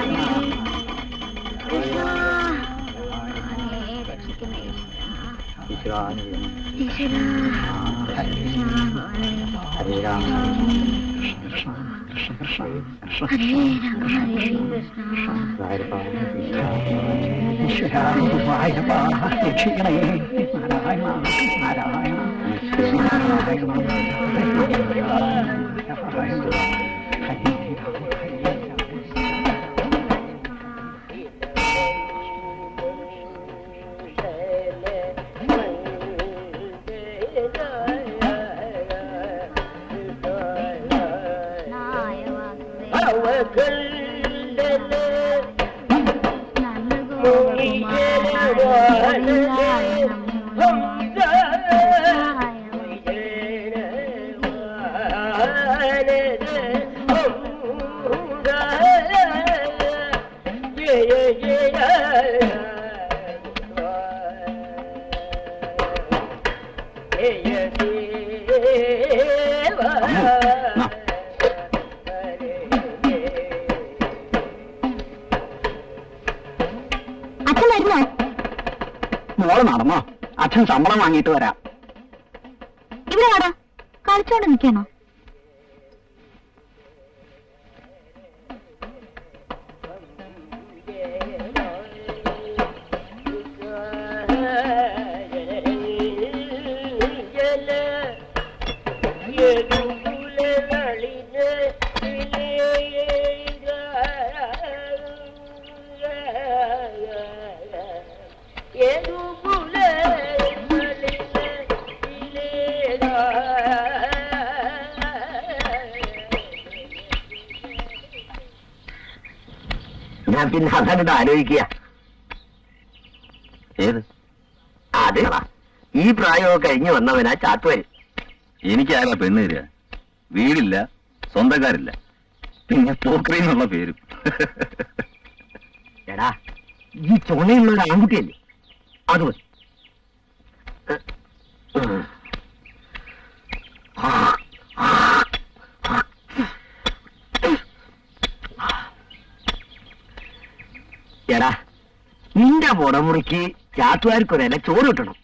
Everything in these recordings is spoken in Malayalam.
ഹരേ രാമ കൃഷ്ണ കൃഷ്ണ ഹരേ രാമ ഹരേ കൃഷ്ണ ഗുരുവായൂരപ്പ രക്ഷിക്കണേ. നാരായണ നാരായണ നാരായണ മോള് നടന്നോ? അച്ഛൻ ശമ്പളം വാങ്ങിയിട്ട് വരാം. ഇവിടെ വാടാ, കളിച്ചോണ്ട് നിൽക്കണോ? ഞാൻ പിന്നെ അതാണിത് ആലോചിക്കുക. ഏത്? അതെ, ഈ പ്രായമൊക്കെ കഴിഞ്ഞു വന്നവനാ ചാത്തുവൻ. എനിക്കാരാ പെണ്ണ് തരിക? വീടില്ല, സ്വന്തക്കാരില്ല, പിന്നെ പോക്രി എന്നുള്ള പേരും. എടാ, ഈ ചുണയുള്ള ഒരു ആൺകുട്ടിയല്ലേ, അത് മതി. എടാ, നിന്റെ പുടമുറിക്ക് ചാത്തുകാർക്കൊരല്ല ചോറ് കിട്ടണം.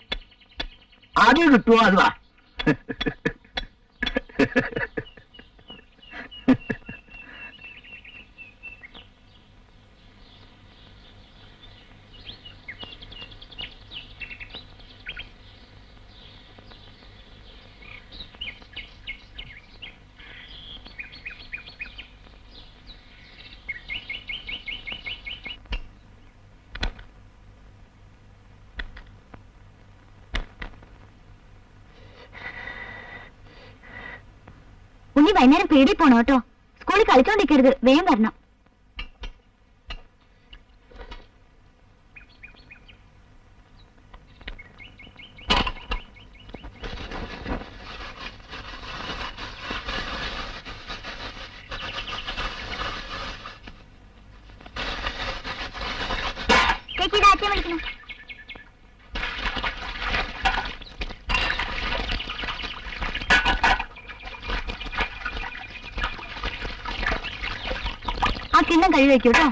അത് കിട്ടുമോ? അത് വാ. ഉണ്ണി വൈകുന്നേരം പേടി പോണോ കേട്ടോ. സ്കൂളിൽ കളിച്ചോണ്ടിരിക്കരുത്, വേഗം വരണം. ചേച്ചിയുടെ അച്ഛൻ വിളിക്കുന്നു. ആ കിണ്ണം കഴിവ് വെക്കൂ കേട്ടോ,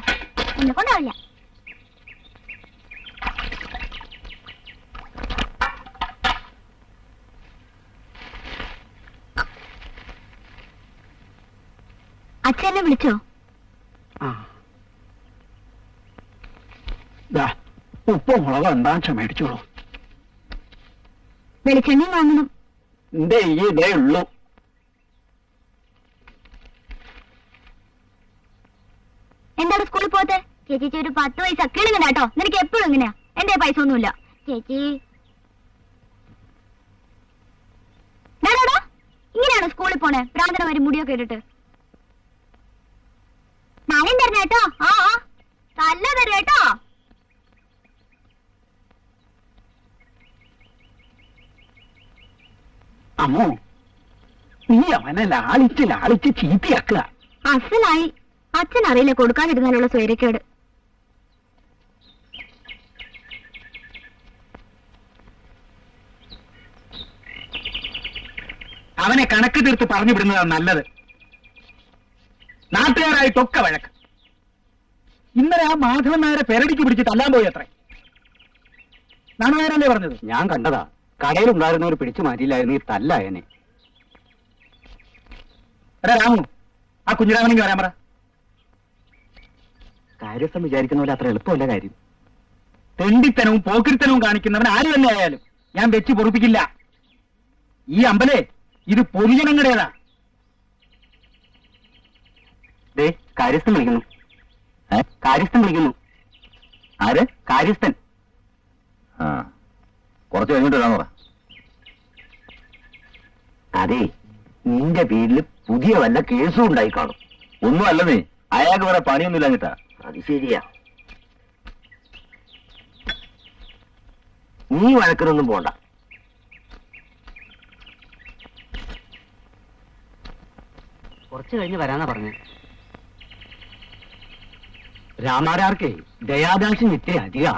എന്നെ കൊണ്ടാവില്ല. അച്ഛനെ വിളിച്ചോ? ഉപ്പും മുളക് എന്താ മേടിച്ചോളൂ. വെളിച്ചെണ്ണയും വാങ്ങണം. എന്റെ ഈ ഇതേ ഉള്ളൂ. എന്താണ് സ്കൂളിൽ പോകത്തെ? ചേച്ചി ഒരു 10 പൈസ കിളുങ്ങണ്ട കേട്ടോ. നിനക്ക് എപ്പോഴും ഇങ്ങനെയാ. എന്റെ പൈസ ഒന്നുമില്ല ചേച്ചി. ഇങ്ങനെയാണ് സ്കൂളിൽ പോണേ? പ്രാന്തനമാര് മുടിയൊക്കെ ഇട്ടിട്ട്. നാളെയും തരണം കേട്ടോ. ആ നല്ല തരും കേട്ടോ. അമ്മോ, നീ അവനെ ലാളിച്ച് ചീത്തയാക്കുക. അസലായി. അച്ഛൻ അറിയില്ല കൊടുക്കാതിരുന്നാലുള്ള സ്വൈരക്കേട്. അവനെ കണക്ക് തീർത്ത് പറഞ്ഞു വിടുന്നതാണ് നല്ലത്. നാട്ടുകാരായിട്ടൊക്കെ വഴക്ക്. ഇന്നലെ ആ മാധവൻ നായരെ പെരടിക്ക് പിടിച്ച് തല്ലാൻ പോയി അത്രേ. നാണുനായരല്ലേ പറഞ്ഞത്? ഞാൻ കണ്ടതാ. കടയിലുണ്ടായിരുന്നവർ പിടിച്ചു മാറ്റിയില്ലായിരുന്നു ഈ തല്ലായനെ. എടാ രാമു, ആ കുഞ്ഞിരാമനെങ്കിൽ വരാൻ പറ. കാര്യസ്ഥം വിചാരിക്കുന്ന പോലെ അത്ര എളുപ്പമല്ല കാര്യം. തെണ്ടിത്തനവും പോക്കിരിത്തനവും കാണിക്കുന്നവൻ ആര് തന്നെ ആയാലും ഞാൻ വെച്ച് പൊറുപ്പിക്കില്ല. ഈ അമ്പലേ ഇത് പൊതുജനങ്ങളുടേതാ. ദേ കാര്യസ്ഥൻ വിളിക്കുന്നു. കാര്യസ്ഥൻ വിളിക്കുന്നു. ആര്? കാര്യസ്ഥൻ. ആ, കുറച്ച് കഴിഞ്ഞിട്ട് വരാൻ പറ. അതെ, നിന്റെ വീട്ടില് പുതിയ വല്ല കേസും ഉണ്ടായി കാണും. ഒന്നും അല്ല നീ, അയാൾക്ക് വേറെ പണിയൊന്നും ഇല്ലാഞ്ഞിട്ടാ. അത് ശരിയാ. നീ വഴക്കിനൊന്നും പോണ്ട. കുറച്ച് കഴിഞ്ഞ് വരാനാ പറഞ്ഞ. രാമാരാർക്കേ ദയാദാശം നിറ്റേ അധിക.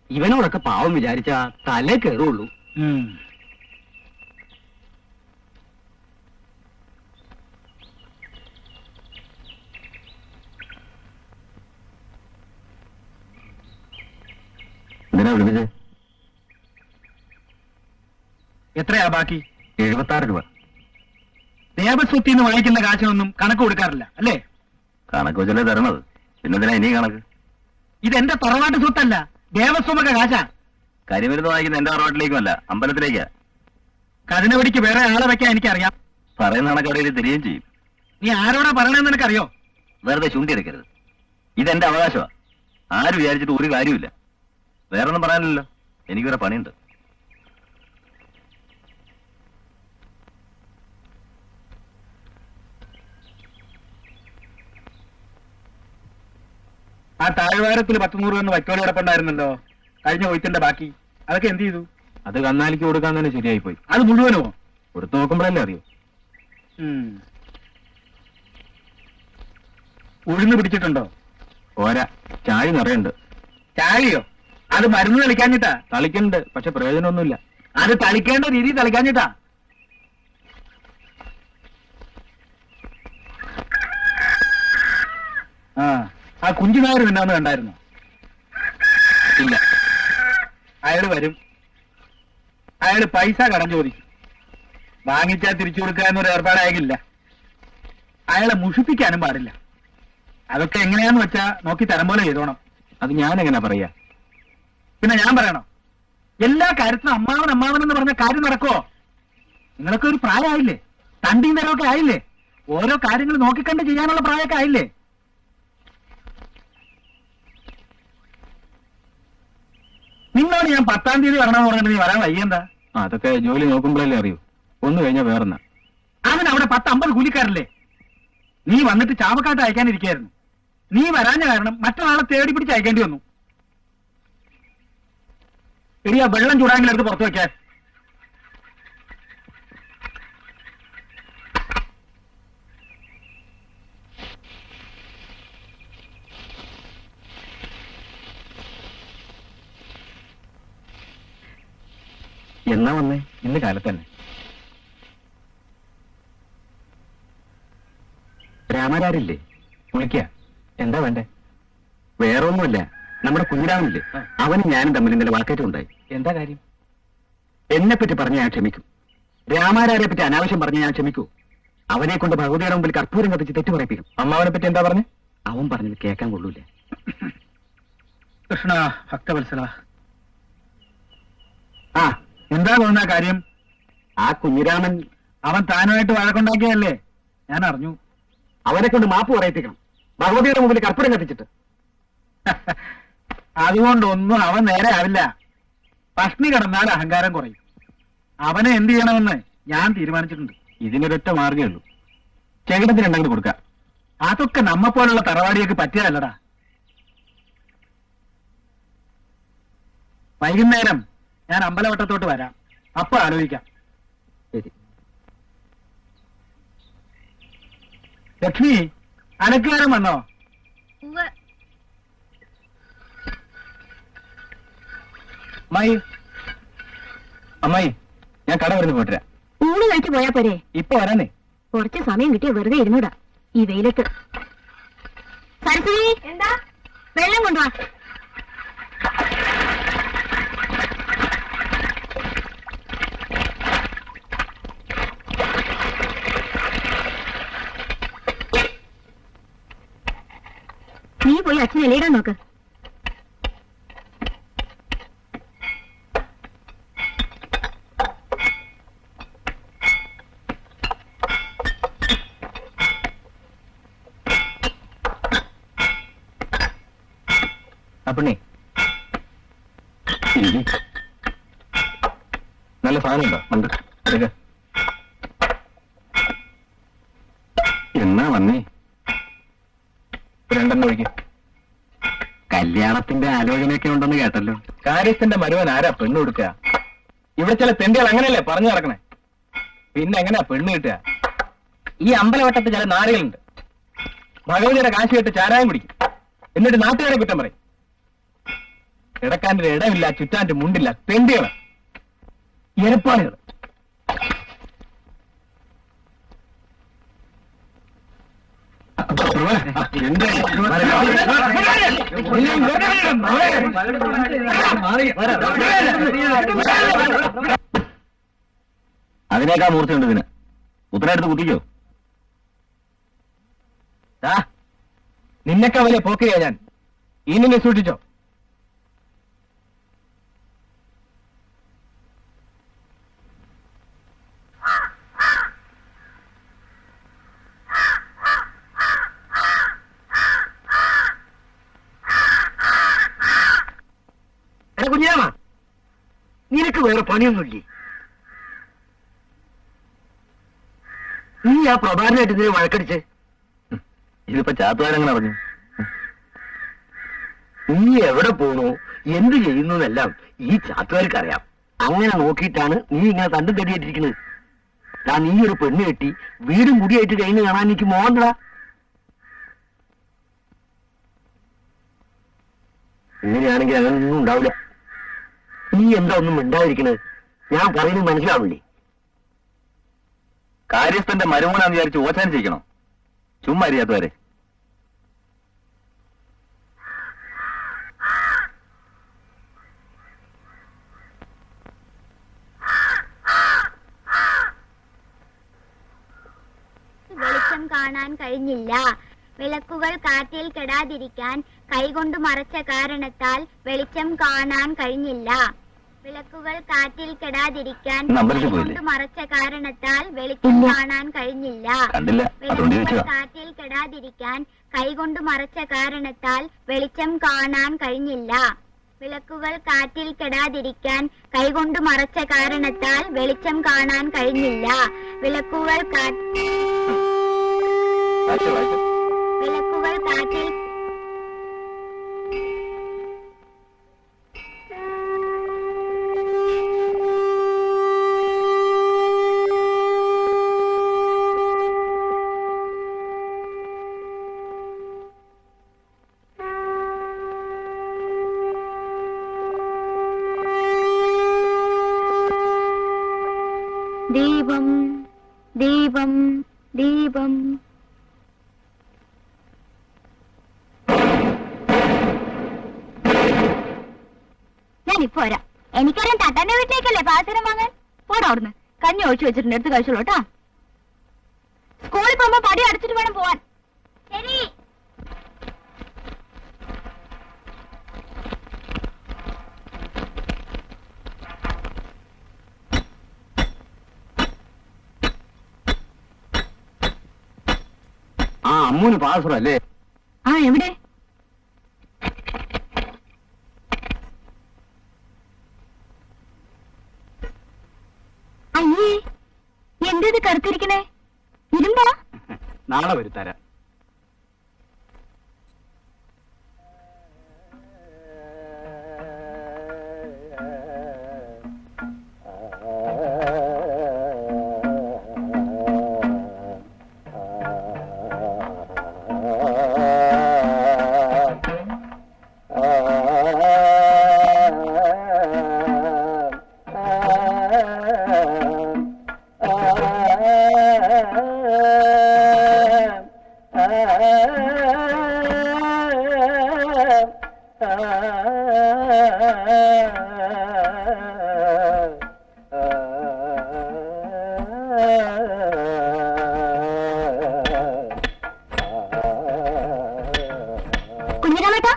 ഇവനോടൊക്കെ പാവം വിചാരിച്ച തലേ കയറുള്ളൂ. എന്തിനാ വിളിപ്പിച്ചേ? എത്രയാ ബാക്കി? 76 രൂപ. ദേവസ്വത്തിൽ നിന്ന് വാങ്ങിക്കുന്ന കാശിനൊന്നും കണക്ക് കൊടുക്കാറില്ല അല്ലേ? കണക്ക് വെച്ചല്ലേ തരണത്, പിന്നെന്തിനാ ഇനി കണക്ക്? ഇതെന്റെ തറവാട്ട് സ്വത്തല്ല, ദേവസ്വമൊക്കെ കാശാ. കരിമരുന്ന് വാങ്ങിക്കുന്ന എന്റെ തറവാട്ടിലേക്കുമല്ല, അമ്പലത്തിലേക്കാ. കതിനവടിക്ക് വേറെ ആളെ വെക്കാൻ എനിക്കറിയാം. പറയുന്ന കണക്ക് അവിടെ തിരികെയും ചെയ്യും. നീ ആരോടാ പറയണെന്ന് നിനക്കറിയോ? വെറുതെ ചുണ്ടി എടുക്കരുത്. ഇതെന്റെ അവകാശമാ. ആര് വിചാരിച്ചിട്ട് ഒരു കാര്യമില്ല. വേറൊന്നും പറയാനില്ലല്ലോ, എനിക്ക് വേറെ പണിയുണ്ട്. ആ താഴ്വാരത്തിൽ 10-100 രൂപ വൈക്കോല് കിടപ്പുണ്ടായിരുന്നല്ലോ, കഴിഞ്ഞ കൊയ്ത്തിന്റെ ബാക്കി. അതൊക്കെ എന്ത് ചെയ്തു? അത് കന്നാലിക്ക് കൊടുക്കാൻ തന്നെ ശരിയായി പോയി. അത് മുഴുവനോ? കൊടുത്തു നോക്കുമ്പോഴല്ലേ അറിയോ. ഉഴുന്ന് പിടിച്ചിട്ടുണ്ടോ? പോരാ, ചാഴി നിറയുണ്ട്. ചാഴിയോ? അത് മരുന്ന് തളിക്കാഞ്ഞിട്ടാ. തളിക്കുന്നുണ്ട്, പക്ഷെ പ്രയോജനമൊന്നുമില്ല. അത് തളിക്കേണ്ട രീതി തളിക്കാഞ്ഞിട്ടാ. ആ കുഞ്ചുനായർ നിന്നാന്ന് കണ്ടായിരുന്നോ? ഇല്ല. അയാള് വരും. അയാള് പൈസ കടം ചോദിക്കും. വാങ്ങിച്ചാൽ തിരിച്ചു കൊടുക്കുക എന്നൊരു ഏർപ്പാടായില്ല. അയാളെ മുഷിപ്പിക്കാനും പാടില്ല. അതൊക്കെ എങ്ങനെയാന്ന് വെച്ചാ നോക്കി തരം പോലെ ചെയ്തോണം. അത് ഞാൻ എങ്ങനെ പറയാ? പിന്നെ ഞാൻ പറയണോ? എല്ലാ കാര്യത്തിനും അമ്മാവൻ എന്ന് പറഞ്ഞ കാര്യം നടക്കുവോ? നിങ്ങളൊക്കെ ഒരു പ്രായമായില്ലേ? തണ്ടിയും തരമൊക്കെ ആയില്ലേ? ഓരോ കാര്യങ്ങൾ നോക്കിക്കണ്ട് ചെയ്യാനുള്ള പ്രായമൊക്കെ ആയില്ലേ? നിങ്ങളോട് ഞാൻ 10-ാം തീയതി വരണമെന്ന് പറഞ്ഞിട്ട് നീ വരാൻ വയ്യെന്താ? അതൊക്കെ ജോലി നോക്കുമ്പോഴല്ലേ അറിയൂ. ഒന്ന് കഴിഞ്ഞാൽ വേറെന്നാ. അതിന് അവിടെ 10-50 കൂലിക്കാരല്ലേ? നീ വന്നിട്ട് ചാവക്കാട്ട് അയക്കാനിരിക്കായിരുന്നു. നീ വരാഞ്ഞ കാരണം മറ്റൊരാളെ തേടി പിടിച്ച് അയക്കേണ്ടി വന്നു. എടിയാ വെള്ളം ചൂടാങ്കിൽ എടുത്ത് പുറത്തു വയ്ക്കാൻ. എന്നാ വന്നേ? ഇന്ന് കാലത്ത് തന്നെ. രാമരാരില്ലേ? വിളിക്കുക. എന്താ വേണ്ടേ? വേറെ ഒന്നുമല്ല, നമ്മുടെ കുഞ്ഞിരാമനില്ലേ, അവനും ഞാനും തമ്മിൽ ഇന്നലെ വാക്കേറ്റം ഉണ്ടായി. എന്താ കാര്യം? എന്നെ പറ്റി പറഞ്ഞ ഞാൻ ക്ഷമിക്കും. രാമാരാരെ പറ്റി അനാവശ്യം പറഞ്ഞ ഞാൻ ക്ഷമിക്കൂ. അവനെ കൊണ്ട് ഭഗവതിയുടെ മുമ്പിൽ കർപ്പൂരം കത്തിച്ച് തെറ്റു പറയിപ്പിക്കും. അമ്മാവനെ പറ്റി എന്താ പറഞ്ഞേ? അവൻ പറഞ്ഞത് കേൾക്കാൻ കൊള്ളൂല. കൃഷ്ണ ഭക്തവത്സല, ആ എന്താ തോന്നുന്ന കാര്യം? ആ കുഞ്ഞിരാമൻ അവൻ താനുമായിട്ട് വഴക്കുണ്ടാക്കിയല്ലേ? ഞാൻ അറിഞ്ഞു. അവനെ കൊണ്ട് മാപ്പ് പറയിപ്പിക്കണം, ഭഗവതിയുടെ മുമ്പിൽ കർപ്പൂരം കത്തിച്ചിട്ട്. അതുകൊണ്ടൊന്നും അവൻ നേരെ ആവില്ല. പഷ്ണി കിടന്നാൽ അഹങ്കാരം കുറയും. അവനെ എന്ത് ചെയ്യണമെന്ന് ഞാൻ തീരുമാനിച്ചിട്ടുണ്ട്. ഇതിനൊരൊറ്റ മാർഗ്ഗമേ ഉള്ളൂ. ചേട്ടത്തിന് ഉണ്ടെങ്കിൽ കൊടുക്കാം. അതൊക്കെ നമ്മപ്പോലുള്ള തറവാടിയൊക്കെ പറ്റിയതല്ലടാ. വൈകുന്നേരം ഞാൻ അമ്പലവട്ടത്തോട്ട് വരാം, അപ്പൊ ആലോചിക്കാം. ശരി. ലക്ഷ്മി, അലക്കുകാരൻ വന്നോ? അമ്മായി, അമ്മായി, ഞാൻ കട വരുന്നു പോട്ടെ. ഊണ് കഴിച്ചു പോയാ പോരെ? ഇപ്പൊ വരാന്നേ. കുറച്ച് സമയം കിട്ടിയ വെറുതെ ഇരുന്നൂടാ ഈ വെയിലത്ത്. സരസ്വതി, എന്താ വെള്ളം കൊണ്ടുവാ. നീ പോയി അച്ഛനെ എലിയിടാൻ നോക്ക്. അപ്പണി നല്ല സാധനമുണ്ടോ? ഉണ്ട്. എന്നാ വന്നേ? രണ്ടെണ്ണം ഒഴിക്കും. കല്യാണത്തിന്റെ ആലോചനയൊക്കെ ഉണ്ടെന്ന് കേട്ടല്ലോ. കാര്യസ്ഥന്റെ മരുവൻ ആരാ പെണ്ണ് കൊടുക്കുക? ഇവിടെ ചില തെണ്ടികൾ അങ്ങനെയല്ലേ പറഞ്ഞു നടക്കണേ. പിന്നെ എങ്ങനെയാ പെണ്ണ് കിട്ടുക? ഈ അമ്പലവട്ടത്ത് ചില നാടുകളുണ്ട്. ഭഗവതിയുടെ കാശ് കേട്ട് ചാരായം കുടിക്കും, എന്നിട്ട് നാട്ടുകാരെ കുറ്റം പറയും. കിടക്കാൻ്റെ ഇടമില്ല, ചുറ്റാൻ്റെ മുണ്ടില്ല. തെണ്ടികൾ, എരപ്പാളികൾ. അതിനേക്കാ മൂർച്ചയുണ്ട് ഇതിന്. ഉത്തരടുത്ത് കുത്തിക്കോ. നിന്നെക്കാ വലിയ പോക്കിരിയാ ഞാൻ. ഇനി സൂക്ഷിച്ചോ. കുഞ്ഞാമ, നിനക്ക് വേറെ പണിയൊന്നുമില്ലേ? നീ ആ പ്രഭാരനായിട്ട് ഇതിനെ വഴക്കടിച്ച് ഇതിപ്പോ ചാത്തുകാരങ്ങനെ അറിഞ്ഞു. നീ എവിടെ പോണു, എന്ത് ചെയ്യുന്നു എന്നെല്ലാം ഈ ചാത്തുകാർക്ക് അറിയാം. അങ്ങനെ നോക്കിയിട്ടാണ് നീ ഇങ്ങനെ തണ്ടും തടിയായിട്ടിരിക്കുന്നത്. നീ ഒരു പെണ്ണ് കെട്ടി വീടും കുടിയായിട്ട് കഴിഞ്ഞ് കാണാൻ എനിക്ക് മോഹൻടാ. ഇങ്ങനെയാണെങ്കിൽ അങ്ങനൊന്നും ഉണ്ടാവില്ല. നീ എന്താ ഒന്നും മിണ്ടാതിരിക്കണത്? ഞാൻ പറയുന്നത് മനസ്സിലാവില്ലേ? കാര്യസ്ഥന്റെ മരുമോനാന്ന് വിചാരിച്ച് ഓച്ചാൻ ചെയ്യിക്കണോ? ചുമ്മാ അറിയാത്തവരെ. വെളിച്ചം കാണാൻ കഴിഞ്ഞില്ല. വിളക്കുകൾ കാറ്റിൽ കെടാതിരിക്കാൻ കൈകൊണ്ട് മറച്ച കാരണത്താൽ വെളിച്ചം കാണാൻ കഴിഞ്ഞില്ല. വിളക്കുകൾ കാറ്റിൽ കെടാതിരിക്കാൻ കൈകൊണ്ട് മറച്ച കാരണത്താൽ വെളിച്ചം കാണാൻ കഴിഞ്ഞില്ല. വിളക്കുകൾ കാറ്റിൽ കെടാതിരിക്കാൻ കൈകൊണ്ട് മറച്ച കാരണത്താൽ വെളിച്ചം കാണാൻ കഴിഞ്ഞില്ല. വിളക്കുകൾ കാറ്റിൽ കെടാതിരിക്കാൻ കൈകൊണ്ട് മറച്ച കാരണത്താൽ വെളിച്ചം കാണാൻ കഴിഞ്ഞില്ല. വിളക്കുകൾ വിളക്കുകൾ കാറ്റിൽ ദീപം ദീപം ദീപം. ഞാനിപ്പോ വരാം. എനിക്കറിയാം തട്ടാന്റെ വീട്ടിലേക്കല്ലേ പാചകം വാങ്ങാൻ. പോടാ അവിടുന്ന്. കഞ്ഞി ഒഴിച്ചു വെച്ചിട്ടുണ്ട്, എടുത്ത് കഴിച്ചോളൂ കേട്ടാ. സ്കൂളിൽ പോകുമ്പോ പടി അടച്ചിട്ട് വേണം പോവാൻ. ശരി. അമ്മൂന് പാസ്വർ അല്ലേ? എവിടെ? അയ്യേ, എന്തത് കറുത്തിരിക്കണേ? ഇരുമ്പാ? നാളെ വരുത്തരാം. കുഞ്ഞിരാമേട്ടാ,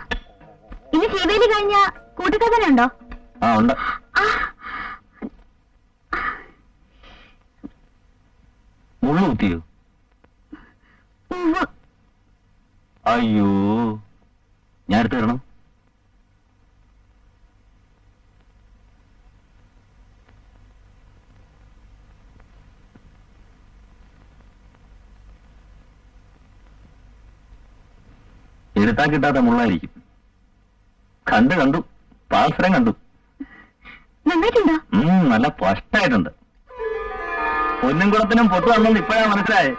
ഇനി ശിവേലി കഴിഞ്ഞ കൂട്ടുകഥനുണ്ടോ? ആ ഉണ്ട്. മുള്ളു കുത്തിയോ? അയ്യോ, ഞാൻ എടുത്തു തരണം. എടുത്താൽ കിട്ടാത്ത മുള്ളായിരിക്കും. കണ്ടു പാൽസരം കണ്ടു. നന്നായിട്ടുണ്ടോ? നല്ല സ്പഷ്ടായിട്ടുണ്ട്. പൊന്നും കുളത്തിനും പൊട്ടു വന്നെന്ന് ഇപ്പോഴാ മനസ്സിലായേ.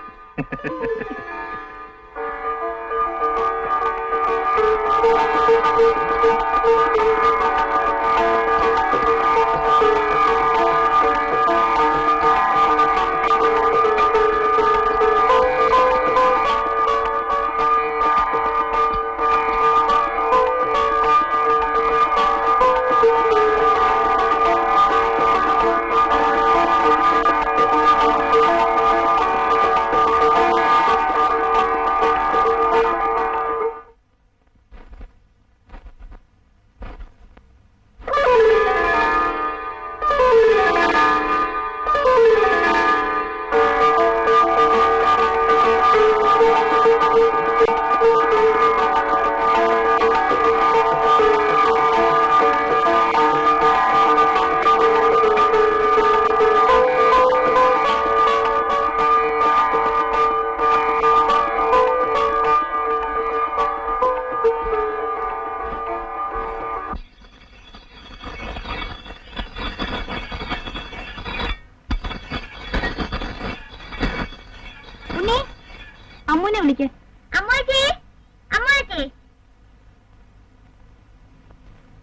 അമ്മൂനെ വിളിക്ക്. അമ്മൂച്ചി, അമ്മൂച്ചി,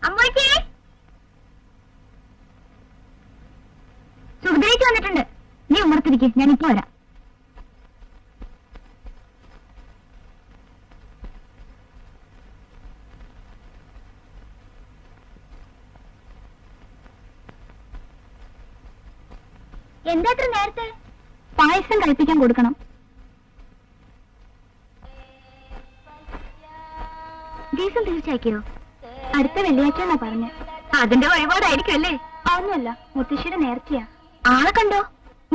അമ്മൂച്ചി. സുഖദേവിക്ക് വന്നിട്ടുണ്ട്. നീ ഉമ്മറത്തിരിക്കെ, ഞാനിപ്പോ വരാം. എന്താ അത്ര നേരത്തെ? പായസം കഴിപ്പിക്കാൻ കൊടുക്കണം. ദിവസം തീർച്ചയാക്കിയോ? അടുത്ത വെള്ളിയാഴ്ച എന്നാ പറഞ്ഞ. അതിന്റെ വഴിപാടായിരിക്കും അല്ലേ? അതൊന്നുമല്ല, മുത്തശ്ശിയുടെ നേർച്ചയാ. ആളെ കണ്ടോ?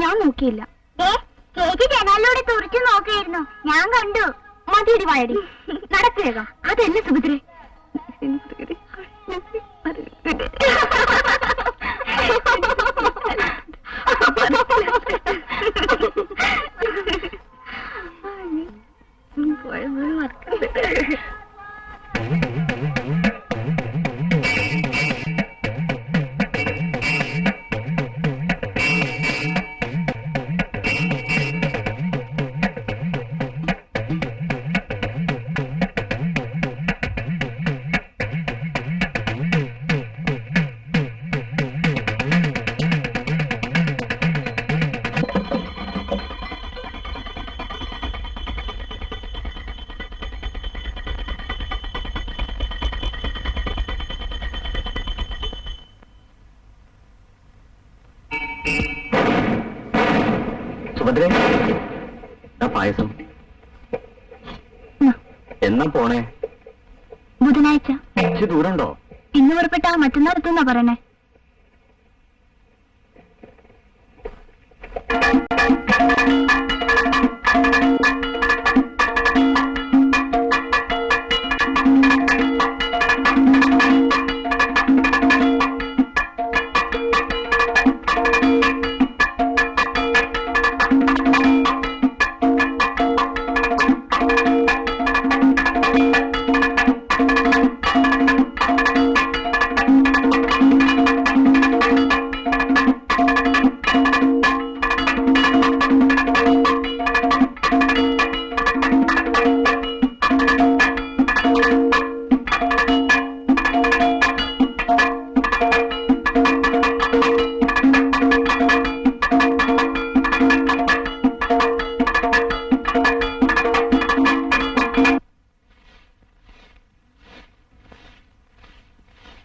ഞാൻ നോക്കിയില്ല. ചേച്ചി ജനാലിലൂടെ തുറച്ചു നോക്കിയിരുന്നു, ഞാൻ കണ്ടു. മതിയടി വായടി, നടക്കുകേകം. അതല്ലേ സുഭദ്രേ. സുഭദ്രേ, പായസം എന്നാ പോണേ? ബുധനാഴ്ച. ഇച്ചിരി ദൂരണ്ടോ? ഇന്ന് പുറപ്പെട്ട മറ്റന്നാൾ എത്തുന്നാ പറയണേ.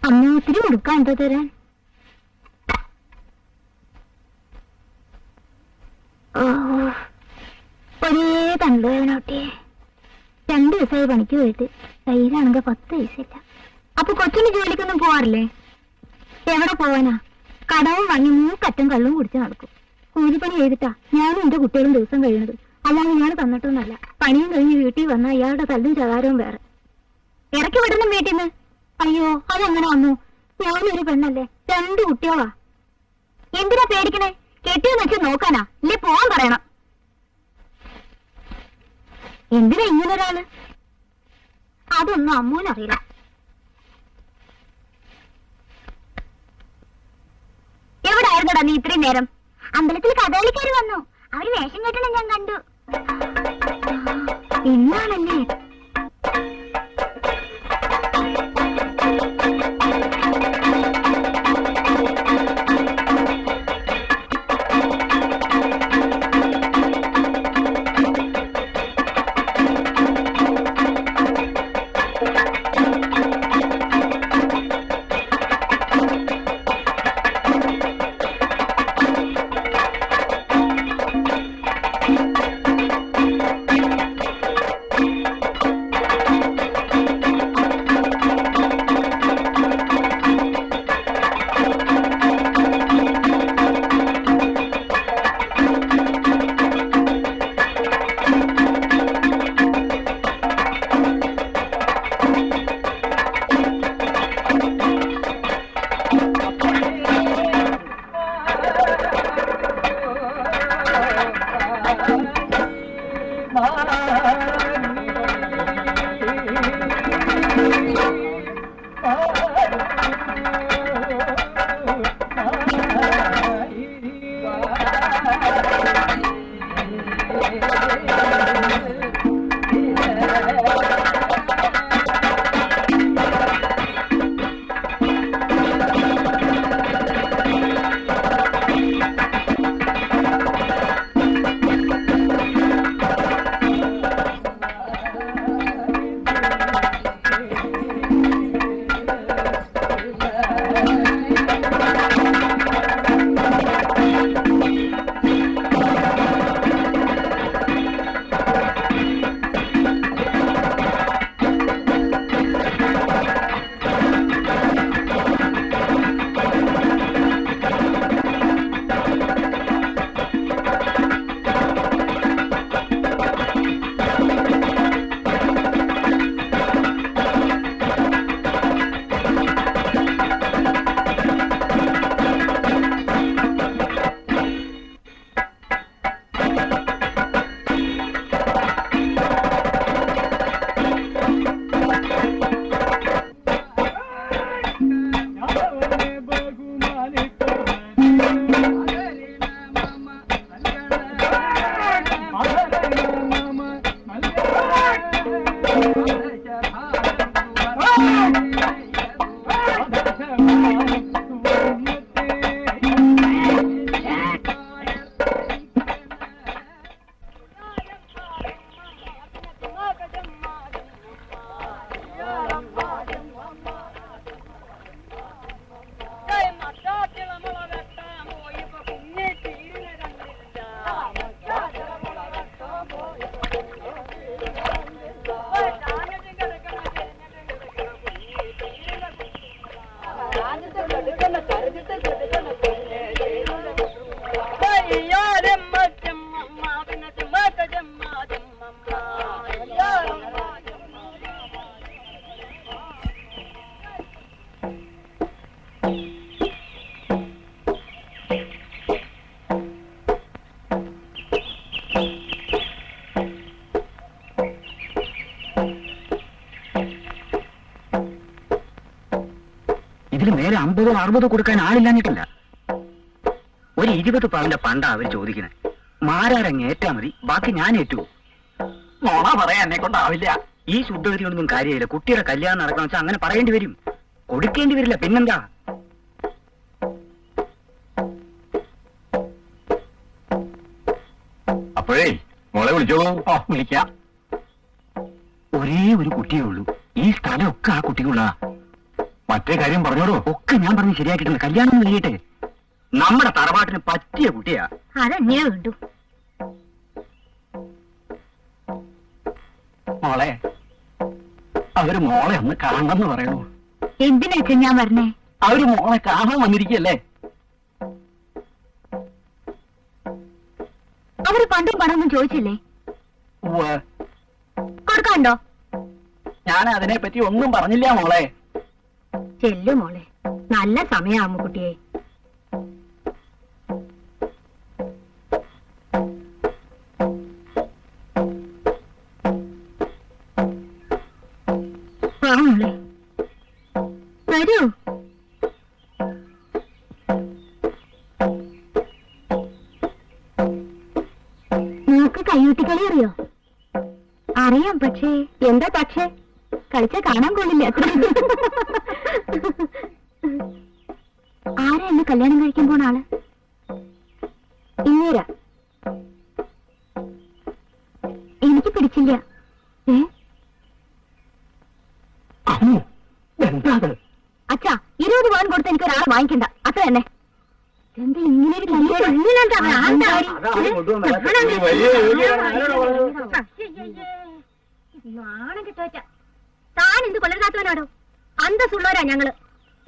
അമ്മ ഒത്തിരി കൊടുക്കാൻ എന്താ തരാൻ? ഒരേ തണ്ടുവേനോട്ടെ. 2 ദിവസമായി പണിക്ക് പോയിട്ട് കയ്യിലാണെങ്കിൽ 10 പൈസയില്ല. അപ്പൊ കൊച്ചിന് ജോലിക്കൊന്നും പോവാറില്ലേ? എവിടെ പോവാനാ? കടവും വാങ്ങി 3 കറ്റം കള്ളും കുടിച്ച് നടക്കും. കൂലിപ്പണി ചെയ്തിട്ടാ ഞാനും എന്റെ കുട്ടികളും ദിവസം കഴിയുന്നത്. അല്ലാതെ ഞാൻ തന്നിട്ടൊന്നല്ല. പണിയും കഴിഞ്ഞ് വീട്ടിൽ വന്ന അയാളുടെ തല്ലും ചകാരവും വേറെ. ഇറക്കി വിടണം വീട്ടിൽ നിന്ന്. അയ്യോ, അതെങ്ങനെ വന്നു? ഞാനൊരു പെണ്ണല്ലേ, 2 കുട്ടികളാ. എന്തിനാ പേടിക്കണേ? കെട്ടിയെന്ന് വെച്ച് നോക്കാനാ? ഇല്ലേ പോവാൻ പറയണം. എന്തിനാ ഇങ്ങനൊരാള്? അതൊന്നും അമ്മൂനറിയില്ല. എവിടായിരുന്നടാ നീ ഇത്രയും നേരം? അമ്പലത്തിൽ കഥകളിക്കാർ വന്നു. അവര് വേഷം കെട്ടണം ഞാൻ കണ്ടു. ഇന്നാണല്ലേ? ഇതിൽ മേലെ 50-60 കൊടുക്കാൻ ആളില്ലാഞ്ഞിട്ടില്ല. ഒരു 20 പവന്റെ പണ്ടാ അവര് ചോദിക്കുന്നത്. മാരാരങ്ങ് ഏറ്റാ മതി, ബാക്കി ഞാൻ ഏറ്റു. നോണ പറയാൻ എന്നെ കൊണ്ടാവില്ല. ഈ ശുദ്ധഗതിയൊന്നും കാര്യമില്ല. കുട്ടിയുടെ കല്യാണം നടക്കണം വെച്ചാൽ അങ്ങനെ പറയേണ്ടി വരും. കൊടുക്കേണ്ടി വരില്ല, പിന്നെന്താ? അപ്പോഴേ മോളെ വിളിച്ചോളൂ. വിളിക്കാം. ഒരേ ഒരു കുട്ടിയേ ഉള്ളൂ. ഈ സ്ഥലമൊക്കെ ആ കുട്ടിക്കുള്ളതാ. മറ്റേ കാര്യം പറഞ്ഞോളൂ. ഒക്കെ ഞാൻ പറഞ്ഞ് ശരിയാക്കിയിട്ടുണ്ട്. കല്യാണം ഒന്ന് കഴിയട്ടെ. നമ്മുടെ തറവാട്ടിന് പറ്റിയ കുട്ടിയാ. അതെങ്ങനെ വേണ്ടു. മോളെ, അവര് മോളെ ഒന്ന് കാണണമെന്ന് പറയണു. എന്തിനാ ഞാൻ പറഞ്ഞേ? അവര് മോളെ കാണാൻ വന്നിരിക്കല്ലേ. അവര് പണ്ടും പണമൊന്നും ചോദിച്ചില്ലേ? ഉവ്വ്. കൊടുക്കാണ്ടോ? ഞാൻ അതിനെ പറ്റി ഒന്നും പറഞ്ഞില്ല മോളെ. ചെല്ലു മോളെ, നല്ല സമയാമു കുട്ടിയെ. മോളെ വരൂ. നിനക്ക് കയ്യൂട്ടിക്കളി അറിയോ? അറിയാം, പക്ഷേ എന്താ പക്ഷേ? കളിച്ച കാണാൻ കൊള്ളില്ല. ആരാ എന്നെ കല്യാണം കഴിക്കാൻ പോണ ആള്? ഇന്നേരാ. എനിക്ക് പിടിച്ചില്ല. എന്താ അച്ഛാ, 20 പവൻ കൊടുത്ത് എനിക്ക് ഒരാളെ വാങ്ങിക്കണ്ട, അത്ര തന്നെ. എന്താ ഇങ്ങനെ ഒരു നാണം കിട്ടോച്ച. താൻ എന്ത് കൊള്ളരുതാത്തവനാടോ? അന്തസ്സുള്ളവരാ ഞങ്ങള്.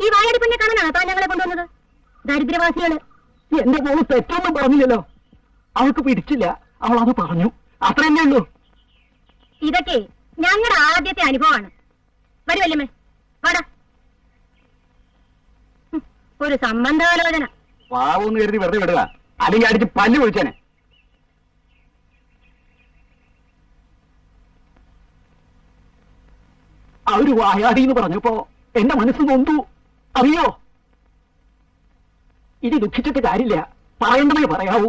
ഈ വായാടിപ്പിന്നെ കാണാനാണോ താൻ ഞങ്ങളെ കൊണ്ടുവന്നത്? ദരിദ്രവാസികള്. എന്റെ മോള് തെറ്റൊന്നും പറഞ്ഞില്ലല്ലോ. അവൾക്ക് പിടിച്ചില്ല, അവൾ അത് പറഞ്ഞു, അത്ര തന്നെ ഉള്ളൂ. ഇതൊക്കെ ഞങ്ങളുടെ ആദ്യത്തെ അനുഭവമാണ്. വരുമല്ലേ വാടാ. ഒരു സംബന്ധാലോചന. പാവെന്ന് കരുതി വെറുതെ വിടുക, അല്ലെങ്കിൽ അടിച്ച് പല്ല് പൊളിച്ചേനെ. അവര് വായാടി എന്ന് പറഞ്ഞപ്പോ എന്റെ മനസ്സ് നൊന്തു, അറിയോ? ഇനി ദുഃഖിച്ചിട്ട് കാര്യമില്ല, പറയണ്ടേ പറയാവൂ.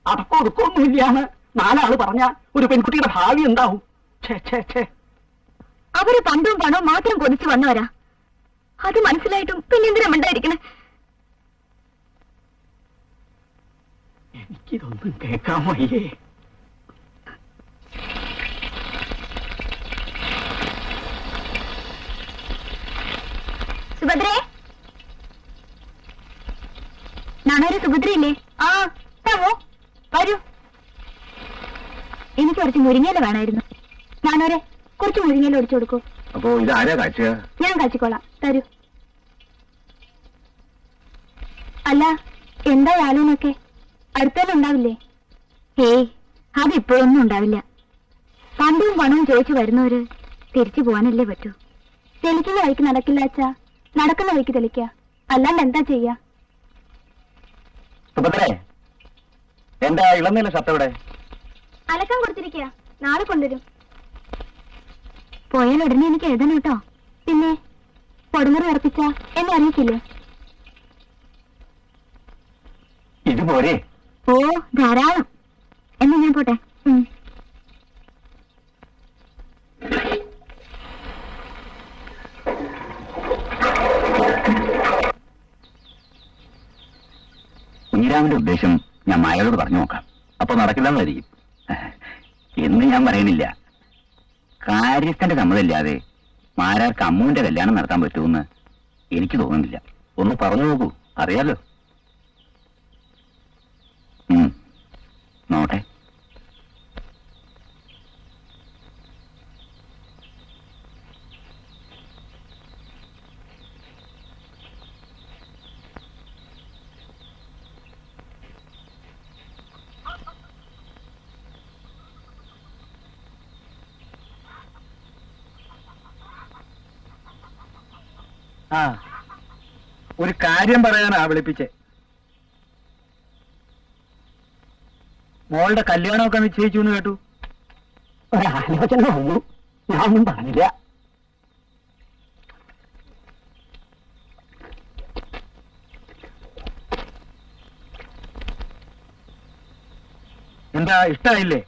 അടക്കോ ഒതുക്കൊന്നുമില്ലാന്ന് 4 ആള് പറഞ്ഞ ഒരു പെൺകുട്ടിയുടെ ഭാവി എന്താവും? അവര് പണ്ടും പണവും മാത്രം കൊതിച്ചു വന്നവരാ. അത് മനസ്സിലായിട്ടും പിന്നെന്തിനാ മിണ്ടായിരിക്കണേ? എനിക്കിതൊന്നും കേൾക്കാൻ വയ്യേ. സുഭദ്രേ, നാണൊരു സുഭദ്രയില്ലേ? ആ താമോ, വരൂ. എനിക്ക് കുറച്ച് മുരിങ്ങയില വേണമായിരുന്നു. നാണോരെ, കുറച്ച് മുരിങ്ങയില ഒടിച്ചു കൊടുക്കൂ. അപ്പോ ഇതാരാ കാച്ചുക? ഞാൻ കാച്ചിക്കോളാം, തരൂ. അല്ല, എന്താ ആലോനൊക്കെ? അടുത്തെല്ലാം ഉണ്ടാവില്ലേ? ഏയ്, അതിപ്പോഴൊന്നും ഉണ്ടാവില്ല. പണ്ടും പണവും ചോദിച്ചു വരുന്നവര് തിരിച്ചു പോകാനല്ലേ പറ്റൂ. തെളിക്കുന്ന വഴിക്ക് നടക്കില്ല അച്ഛാ, നടക്കുന്ന വഴിക്ക് തെളിക്ക, അല്ലാണ്ട് എന്താ ചെയ്യാ? സുഭദ്രേ, എന്റെ ഇളനീല ഷർട്ട് എവിടെ? അലക്കാൻ കൊടുത്തിരിക്കുക, നാളെ കൊണ്ടുവരും. പോയാൽ ഉടനെ എനിക്ക് എഴുതണം കേട്ടോ. പിന്നെ പൊടുമുറി ഉറപ്പിച്ച എന്നെ അറിയിക്കില്ലേ? ഇതുപോലെ ഓ, ധാരാളം. എന്നാ ഞാൻ പോട്ടെ. കുഞ്ഞിരാമന്റെ ഉദ്ദേശം ഞാൻ മായയോട് പറഞ്ഞു നോക്കാം. അപ്പൊ നടക്കില്ലെന്നായിരിക്കും. എന്ന് ഞാൻ പറയണില്ല. കാര്യസ്ഥന്റെ സമ്മതമില്ലാതെ മാരാർക്ക് അമ്മുവിന്റെ കല്യാണം നടത്താൻ പറ്റുമെന്ന് എനിക്ക് തോന്നുന്നില്ല. ഒന്ന് പറഞ്ഞു നോക്കൂ, അറിയാലോ. നോട്ടെ. ആ, ഒരു കാര്യം പറയാനാ വിളിപ്പിച്ചേ. മോളുടെ കല്യാണമൊക്കെ നിശ്ചയിച്ചു എന്ന് കേട്ടു. ഒരാലോചന വന്നു, ഞാനൊന്നും പറഞ്ഞില്ല. എന്താ, ഇഷ്ടായില്ലേ?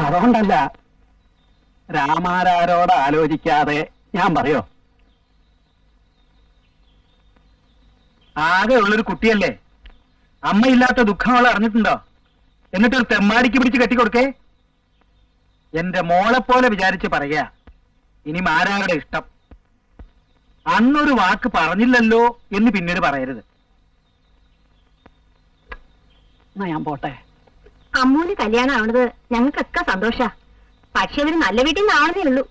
അതുകൊണ്ടല്ല, രാമാരാരോട് ആലോചിക്കാതെ ഞാൻ പറയോ? ആകെ ഉള്ളൊരു കുട്ടിയല്ലേ, അമ്മയില്ലാത്ത ദുഃഖം അവൾ അറിഞ്ഞിട്ടുണ്ടോ? എന്നിട്ടൊരു തെമ്മാടിക്ക് പിടിച്ച് കെട്ടിക്കൊടുക്കേ? എന്റെ മോളെപ്പോലെ വിചാരിച്ച് പറയാ. ഇനി മാരാരുടെ ഇഷ്ടം. അന്നൊരു വാക്ക് പറഞ്ഞില്ലല്ലോ എന്ന് പിന്നീട് പറയരുത്. എന്നാ ഞാൻ പോട്ടെ. അമ്മൂന് കല്യാണം ആവണത് ഞങ്ങൾക്കൊക്കെ സന്തോഷ. പക്ഷെ അവര് നല്ല വീട്ടിൽ നിന്ന് ആവണതേ ഉള്ളൂ.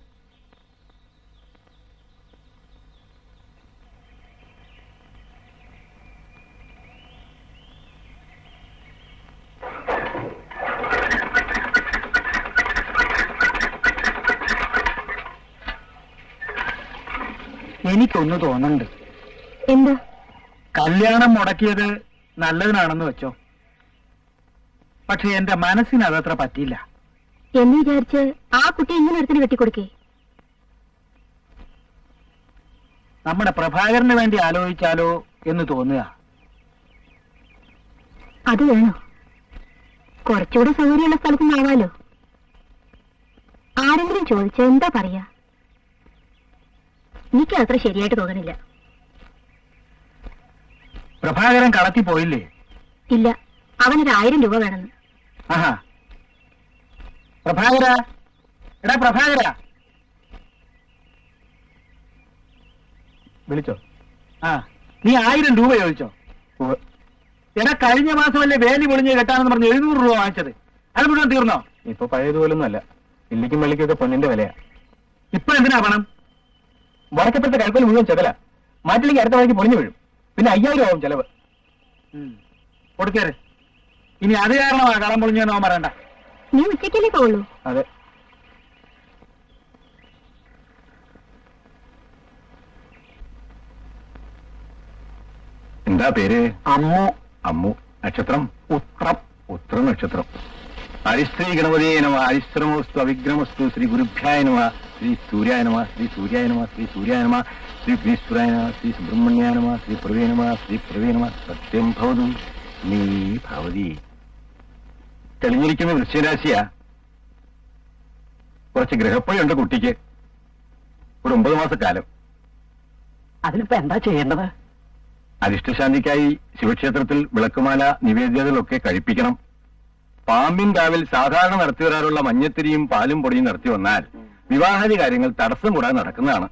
എനിക്കൊന്ന് തോന്നുന്നുണ്ട്. എന്ത്? കല്യാണം മുടക്കിയത് നല്ലതിനാണെന്ന് വെച്ചോ, പക്ഷെ എന്റെ മനസ്സിന് അതത്ര പറ്റിയില്ല. എന്ന് വിചാരിച്ച് ആ കുട്ടി ഇങ്ങനെ ഒരുത്തിന് കെട്ടിക്കൊടുക്കേ? നമ്മുടെ പ്രഭാകരന് വേണ്ടി ആലോചിച്ചാലോ എന്ന് തോന്നുക. അത് വേണോ? കുറച്ചുകൂടെ സൗകര്യമുള്ള സ്ഥലത്ത് നിന്നാവാലോ. ആരെങ്കിലും ചോദിച്ചാ എന്താ പറയാ? എനിക്ക് അത്ര ശരിയായിട്ട് തോന്നണില്ല. പ്രഭാകരൻ കളത്തി പോയില്ലേ? ഇല്ല, അവനൊരു 1000 രൂപ വേണമെന്ന്. ആഹാ, പ്രഭാകര, എടാ പ്രഭാകര, വിളിച്ചോ? ആ, നീ 1000 രൂപ ചോദിച്ചോ? എടാ കഴിഞ്ഞ മാസമല്ലേ വേലി പൊളിഞ്ഞ് കെട്ടാണെന്ന് പറഞ്ഞ് 700 രൂപ വാങ്ങിച്ചത്, അത് മുഴുവൻ തീർന്നോ? ഇപ്പൊ പഴയതുപോലൊന്നും അല്ല. ഇല്ലിക്കും വെള്ളിക്കൊക്കെ പൊന്നിന്റെ വിലയാ. ഇപ്പൊ എന്തിനാ പണം? വടക്കപ്പുറത്തെ കൽപ്പന മുഴുവൻ ചെതല. മാറ്റില്ലെങ്കിൽ അടുത്ത വഴിക്ക് പൊളിഞ്ഞു വീഴും. പിന്നെ 5000 ആവും ചെലവ്. കൊടുക്കേര്. ഇനി അത് കാരണമാ കളം പൊളിഞ്ഞോ പറയണ്ട. നീ ഉച്ചയ്ക്കല്ലേ പോകുള്ളൂ? അതെ. എന്താ പേര്? അമ്മു. അമ്മു. നക്ഷത്രം? ഉത്രം. ഉത്ര നക്ഷത്രം. ഹരിശ്രീ ഗണപതിയെ നമ. ഹരിശ്രമസ്തു അവിഗ്രമസ്തു. ശ്രീ ഗുരുഭ്യായ നമ. ശ്രീ സൂര്യായ നമ. ശ്രീ സൂര്യായ നമ. ശ്രീ സൂര്യായ നമ. ശ്രീ വിശ്വരായ നമ. ശ്രീ സുബ്രഹ്മണ്യായ നമ. ശ്രീ പ്രവേ നമ. ശ്രീ പ്രവേ നമ. സത്യം ഭവതു നീ ഭവതി. തെളിഞ്ഞിരിക്കുന്ന വൃശ്ചികരാശിയാ. കുറച്ച് ഗ്രഹപ്പഴയുണ്ട് കുട്ടിക്ക്. ഒരു 9 മാസക്കാലം. അതിനിപ്പോ എന്താ ചെയ്യേണ്ടത്? അരിഷ്ടശാന്തിക്കായി ശിവക്ഷേത്രത്തിൽ വിളക്കുമാല നിവേദ്യതകളൊക്കെ കഴിപ്പിക്കണം. പാമ്പിൻ കാവിൽ സാധാരണ നടത്തി വരാറുള്ള മഞ്ഞത്തിരിയും പാലും പൊടിയും നടത്തി വന്നാൽ വിവാഹാദി കാര്യങ്ങൾ തടസ്സം കൂടാതെ നടക്കുന്നതാണ്.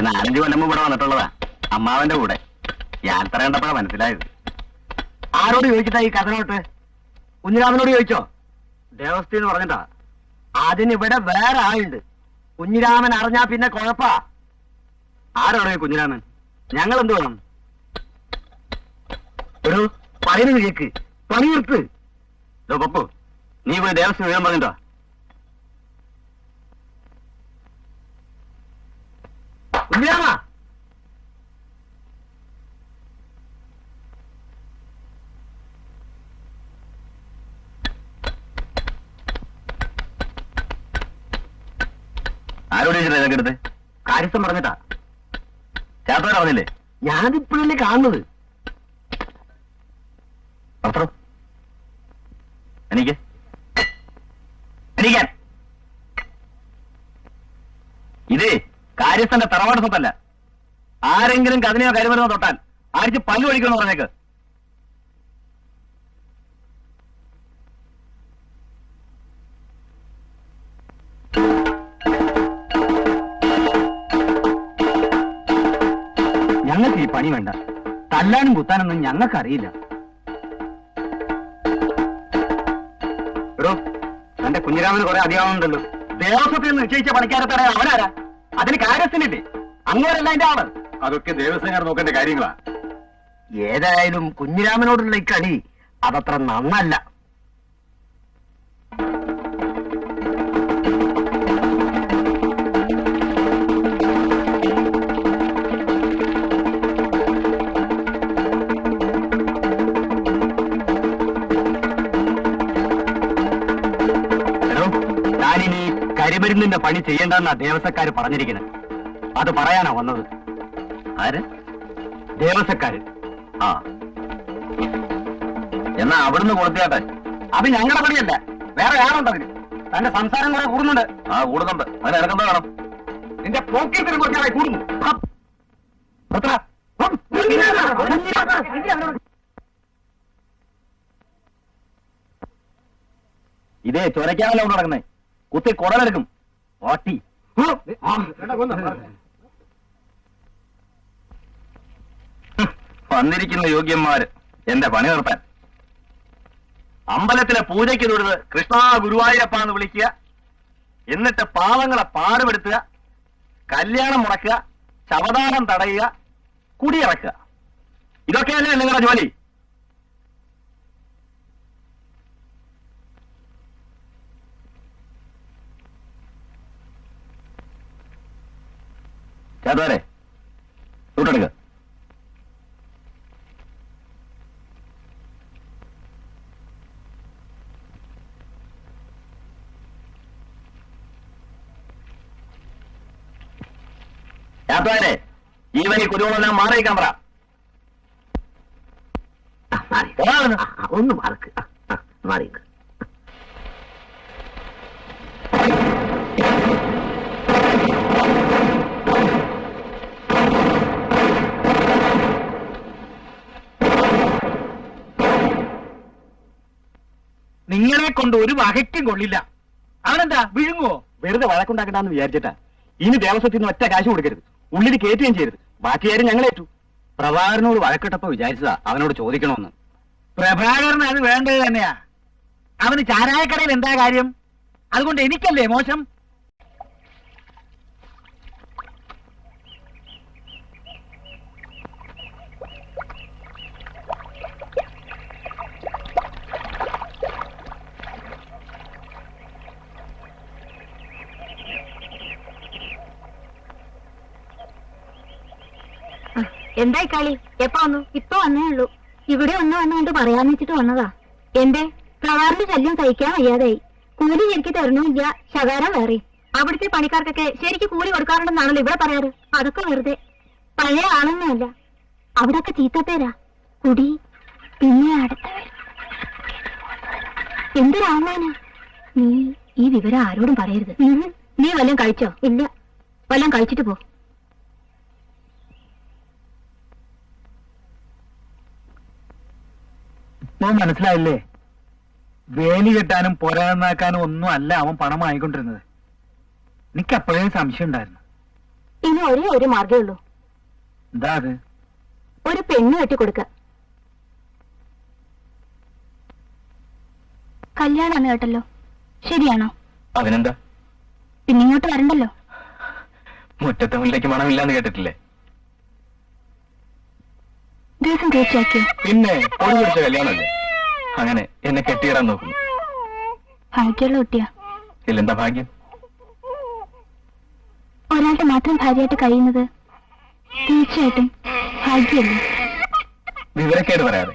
4-5 കൊല്ലം ഇവിടെ വന്നിട്ടുള്ളതാ, അമ്മാവന്റെ കൂടെ. യാത്ര കണ്ടപ്പോഴാ മനസ്സിലായത്. ആരോട് ചോദിച്ചിട്ടാ ഈ കഥനോട്ട്? കുഞ്ഞിരാമനോട് ചോദിച്ചോ? ദേവസ്ഥ എന്ന് പറഞ്ഞിട്ടാ. അതിനിവിടെ വേറെ ആളുണ്ട്. കുഞ്ഞിരാമൻ അറിഞ്ഞാ പിന്നെ കുഴപ്പാ. ആരാണോ ഈ കുഞ്ഞിരാമൻ? ഞങ്ങൾ എന്ത് വേണം? ഒരു പറയുന്നത് കേക്ക്, പണി നിർത്ത്. പപ്പു, നീ പോയി ദേവസ്ഥ വീഴാൻ പറഞ്ഞിട്ടോ? കുഞ്ഞിരാമ, ആരോട് ചോദിച്ചിട്ടാ ഇതൊക്കെ എടുത്ത്? കാര്യസ്ഥം പറഞ്ഞിട്ടാ. ചേർത്തോടെ പറഞ്ഞില്ലേ? ഞാനിപ്പോഴല്ലേ കാണുന്നത്. പത്രം എനിക്ക് എണീക്കാൻ. ഇതേ കാര്യസ്ഥന്റെ തറവാട് സ്വത്തല്ല. ആരെങ്കിലും കതിനെയോ കരുമരുന്നോ തൊട്ടാൽ ആഴ്ച പല്ലു ഒഴിക്കുമെന്ന് പറഞ്ഞേക്ക്. ഞങ്ങൾക്ക് ഈ പണി വേണ്ട. തല്ലാനും കുത്താനൊന്നും ഞങ്ങൾക്കറിയില്ല. എടോ, തന്റെ കുഞ്ഞിരാമന് കുറെ അധികമാണുണ്ടല്ലോ. ദേവസ്വത്തിൽ നിന്ന് നിശ്ചയിച്ച പണിക്കാരെ തടയാൻ അവനാരാ? അതിന് കാര്യസ്ഥനില്ലേ? അങ്ങോട്ടല്ല അതിന്റെ ആള്. അതൊക്കെ ദേവസ്വം നോക്കേണ്ട കാര്യങ്ങളാ. ഏതായാലും കുഞ്ഞിരാമനോടുള്ള ഈ കളി അതത്ര നന്നല്ല. ഞാനിനി കരിമരുന്നിന്റെ പണി ചെയ്യേണ്ടെന്നാ ദേവസ്വക്കാര് പറഞ്ഞിരിക്കുന്നത്. അത് പറയാനാ വന്നത്. ആര്? ദേവസ്വക്കാര്. ആ, എന്നാ അവിടുന്ന് കൊടുത്തിയാട്ടെ. അത് ഞങ്ങളുടെ പണിയല്ല, വേറെ ആളുണ്ടതിന്. തന്റെ സംസാരം കുറെ കൂടുന്നുണ്ട്. ആ, കൂടുന്നുണ്ട്. അതിന് ഇറങ്ങുമ്പോ വേണം. നിന്റെ പോക്കറ്റിനെ കുറിച്ചാണ് കൂടുന്നു. ഇതേ ചൊരയ്ക്കാണല്ലോ കൊണ്ട് നടക്കുന്നേ. കുത്തി കുടലെടുക്കും. ഓട്ടി വന്നിരിക്കുന്ന യോഗ്യന്മാര് എന്റെ പണി നിർത്താൻ. അമ്പലത്തിലെ പൂജയ്ക്ക് തൊഴുത് കൃഷ്ണ ഗുരുവായൂരപ്പ എന്ന് വിളിക്കുക, എന്നിട്ട് പാവങ്ങളെ പാടുപെടുത്തുക, കല്യാണം മുടക്കുക, ശവദാനം തടയുക, കുടിയിറക്കുക. ഇതൊക്കെയല്ലേ നിങ്ങളുടെ ജോലി? ചേട്ടവരെ കൂട്ടെടുക്ക. ചേട്ടവരെ ഈവനി കുരുവെല്ലാം മാറിയിക്കാൻ പറ. ഒന്ന് മാർക്ക് മാറിക്ക്. നിങ്ങളെ കൊണ്ട് ഒരു വകയ്ക്കും കൊള്ളില്ല. അവനെന്താ വിഴുങ്ങുവോ? വെറുതെ വഴക്കുണ്ടാക്കണ്ടെന്ന് വിചാരിച്ചിട്ടാ. ഇനി ദേവസ്വത്തിൽ നിന്ന് ഒറ്റ കാശ് കൊടുക്കരുത്, ഉള്ളിൽ കയറ്റുകയും ചെയ്യരുത്. ബാക്കി കാര്യം ഞങ്ങളേറ്റു. പ്രഭാകരനോട് വഴക്കിട്ടപ്പോ വിചാരിച്ചതാ അവനോട് ചോദിക്കണമെന്ന്. പ്രഭാകരന് അത് വേണ്ടത് തന്നെയാ. അവന് ചാരായക്കടയിൽ എന്താ കാര്യം? അതുകൊണ്ട് എനിക്കല്ലേ മോശം? എന്തായി കളി? എപ്പോ വന്നു? ഇപ്പൊ വന്നേ ഉള്ളൂ. ഇവിടെ ഒന്ന് വന്നുകൊണ്ട് പറയാന്ന് വെച്ചിട്ട് വന്നതാ. എന്റെ പ്രവാറിന്റെ ശല്യം സഹിക്കാൻ വയ്യാതായി. കൂലി ശരിക്ക് തരണമില്ല, ശകാരം വേറെ. അവിടുത്തെ പണിക്കാർക്കൊക്കെ ശരിക്ക് കൂലി കൊടുക്കാറുണ്ടെന്നാണല്ലോ ഇവിടെ പറയാറ്. അതൊക്കെ വെറുതെ. പഴയ ആളൊന്നുമല്ല. അവിടൊക്കെ ചീത്തപ്പേരാ. കുടി, പിന്നെ അടുത്തവർ. എന്തൊരാളാണ് നീ? ഈ വിവരം ആരോടും പറയരുത്. നീ വല്ലതും കഴിച്ചോ? ഇല്ല. വല്ലതും കഴിച്ചിട്ട് പോ. മനസ്സിലായില്ലേ? വേലി കെട്ടാനും പുര ഒന്നും അല്ല അവൻ പണം വാങ്ങിക്കൊണ്ടിരുന്നത്. എനിക്ക് അപ്പോഴേ സംശയം ഉണ്ടായിരുന്നു. ഇനി ഒരേ ഒരു മാർഗേ ഉള്ളൂ. എന്താ അത്? ഒരു പെണ്ണ് കെട്ടിക്കൊടുക്ക. കല്യാണാന്ന് കേട്ടല്ലോ, ശരിയാണോ? അതിനെന്താ? പിന്നെ ഇങ്ങോട്ട് വരണ്ടല്ലോ. മുറ്റത്തെ മുല്ലേക്ക് മണമില്ലാന്ന് കേട്ടിട്ടില്ലേ? ദിവസം തീർച്ചയാക്കിയോ? പിന്നെ ഒരു പിടിച്ച കല്യാണമല്ലേ. അങ്ങനെ എന്നെ കെട്ടിയിടാൻ നോക്കുന്നു. ഭാഗ്യമുള്ള കുട്ടിയാ. ഇല്ലെന്താ ഭാഗ്യം? ഒരാളുടെ മാത്രം ഭാര്യയായിട്ട് കഴിയുന്നത് തീർച്ചയായിട്ടും ഭാഗ്യമല്ലേ? വിവരക്കേട് പറയാതെ.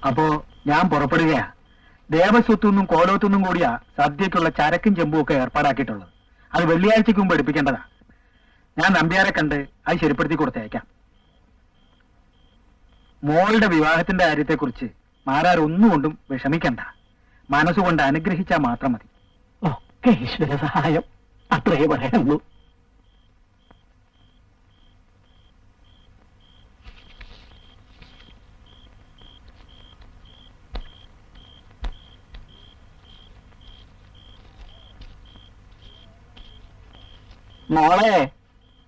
അപ്പോ ഞാൻ പുറപ്പെടുകയാ. ദേവസ്വത്തുനിന്നും കോലോത്തുനിന്നും കൂടിയാ സദ്യക്കുള്ള ചരക്കും ചെമ്പും ഒക്കെ ഏർപ്പാടാക്കിയിട്ടുള്ളത്. അത് വെള്ളിയാഴ്ചക്ക് മുമ്പ് എടുപ്പിക്കേണ്ടതാ. ഞാൻ നമ്പ്യാരെ കണ്ട് അത് ശരിപ്പെടുത്തി കൊടുത്തയക്കാം. മോളുടെ വിവാഹത്തിന്റെ കാര്യത്തെക്കുറിച്ച് മാരാർ ഒന്നുകൊണ്ടും വിഷമിക്കണ്ട. മനസ്സുകൊണ്ട് അനുഗ്രഹിച്ചാൽ മാത്രം മതി. ഒക്കെ ഈശ്വര സഹായം, അത്രേ പറയാനുള്ളൂ. മോളെ,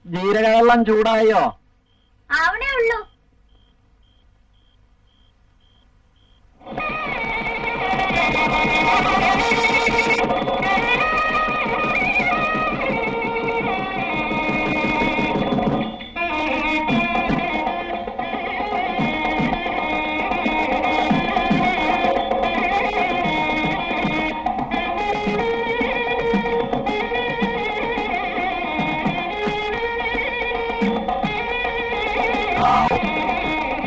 ജീരകവെള്ളം ചൂടായോ? ആവണേ ഉള്ളൂ.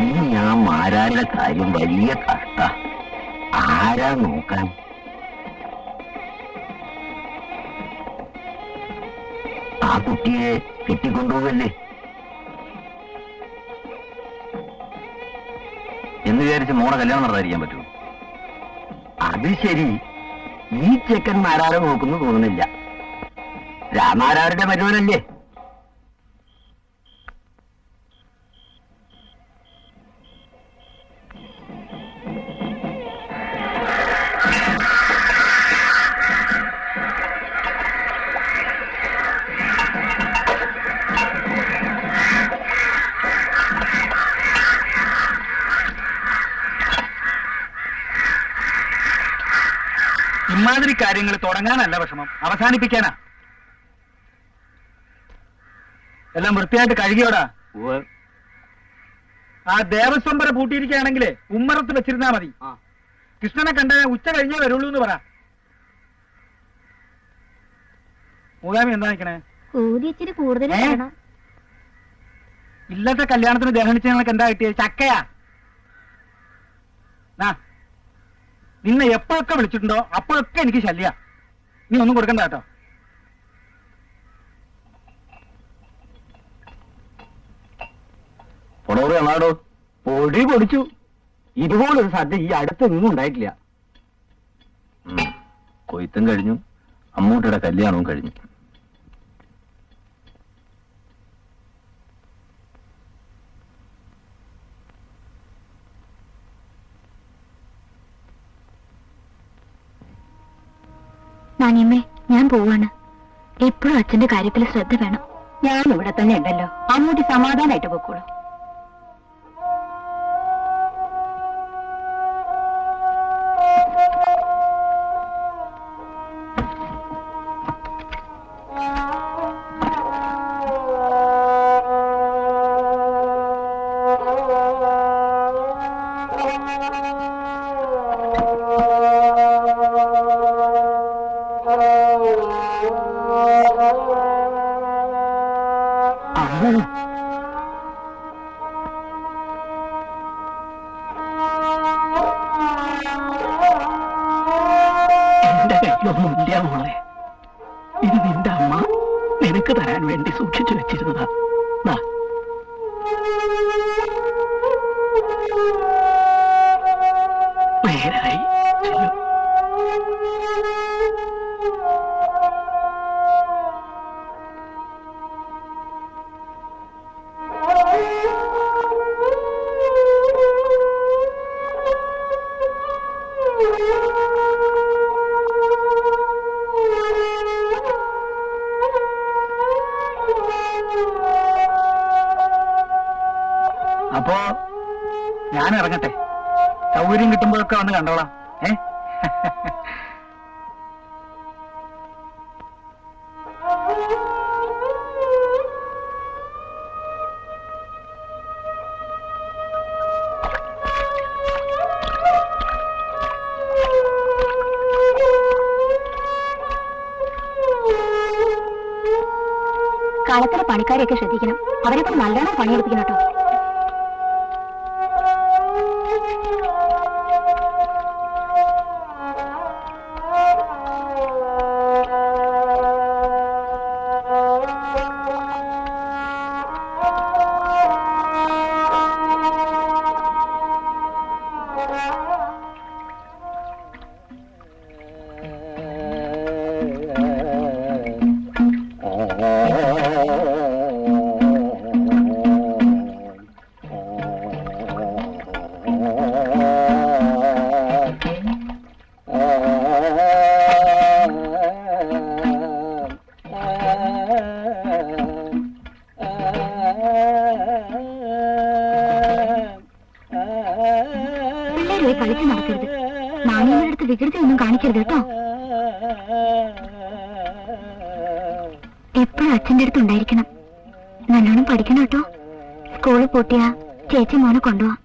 ഇനി ഞാൻ മാരാരുടെ കാര്യം വലിയ കഷ്ട. ആരാ നോക്കാൻ? ആ കുട്ടിയെ കെട്ടിക്കൊണ്ടുപോകല്ലേ എന്ന് വിചാരിച്ച് മോളെ കല്യാണം നടത്താതിരിക്കാൻ പറ്റുമോ? അത് ശരി. ഈ ചെക്കൻ മാരാരെ നോക്കുന്നു തോന്നുന്നില്ല. രാമാരാരുടെ മരുവനല്ലേ? ഇമാതിരി കാര്യങ്ങൾ തുടങ്ങാനല്ല വിഷമം, അവസാനിപ്പിക്കാനാ. എല്ലാം വൃത്തിയായിട്ട് കഴുകിയോടാ. ആ ദേവസ്വം വരെ പൂട്ടിയിരിക്കുകയാണെങ്കിലേ ഉമ്മറത്ത് വെച്ചിരുന്നാ മതി. കൃഷ്ണനെ കണ്ട ഉച്ച കഴിഞ്ഞേ വരുള്ളൂ എന്ന് പറ. മൂകാമി എന്താ നിക്കണേ? കൂലി ഇച്ചിരി കൂടുതൽ വേണം. ഇല്ലത്തെ കല്യാണത്തിന് ദഹനിച്ച് ഞങ്ങൾക്ക് എന്താ കിട്ടിയത്? ചക്കയാ. നിന്നെ എപ്പോഴൊക്കെ വിളിച്ചിട്ടുണ്ടോ അപ്പോഴൊക്കെ എനിക്ക് ശല്യ. നീ ഒന്നും കൊടുക്കണ്ട കേട്ടോ. പൊടോറോ പൊടി പൊടിച്ചു. ഇതുപോലൊരു സദ്യ ഈ അടുത്തൊന്നും ഉണ്ടായിട്ടില്ല. കൊയ്ത്തും കഴിഞ്ഞു, അമ്മൂട്ടിയുടെ കല്യാണവും കഴിഞ്ഞു. നാണിയമ്മേ, ഞാൻ പോവാണ്. എപ്പോഴും അച്ഛന്റെ കാര്യത്തിൽ ശ്രദ്ധ വേണം. ഞാൻ ഇവിടെ തന്നെ ഉണ്ടല്ലോ. അമ്മൂട്ടി സമാധാനായിട്ട് പൊക്കോളൂ. എന്റെ കയ്യിലൊന്നുമില്ല മോളെ. ഇത് നിന്റെ അമ്മ നിനക്ക് തരാൻ വേണ്ടി സൂക്ഷിച്ചു വെച്ചിരുന്നതാ. നേരായി ചെല്ലു. Oh അപ്പോ ഞാൻ ഇറങ്ങട്ടെ, സൗകര്യം കിട്ടുമ്പോഴൊക്കെ വന്ന് കണ്ടോളാം. കളത്തിലെ പണിക്കാരെയൊക്കെ ശ്രദ്ധിക്കണം, അവരെ കൊണ്ട് നല്ലോണം പണിയെടുപ്പിക്കണം കേട്ടോ. പിള്ളേരെ കളിച്ച് നടക്കരുത്, നാണയങ്ങളുടെ അടുത്ത് വികൃതി ഒന്നും കാണിക്കരുത് കേട്ടോ. എപ്പോഴും അച്ഛൻ്റെ അടുത്ത് ഉണ്ടായിരിക്കണം. നല്ലോണം പഠിക്കണം കേട്ടോ. സ്കൂളിൽ പൂട്ടിയാ ചേച്ചി മോനെ കൊണ്ടുപോവാ.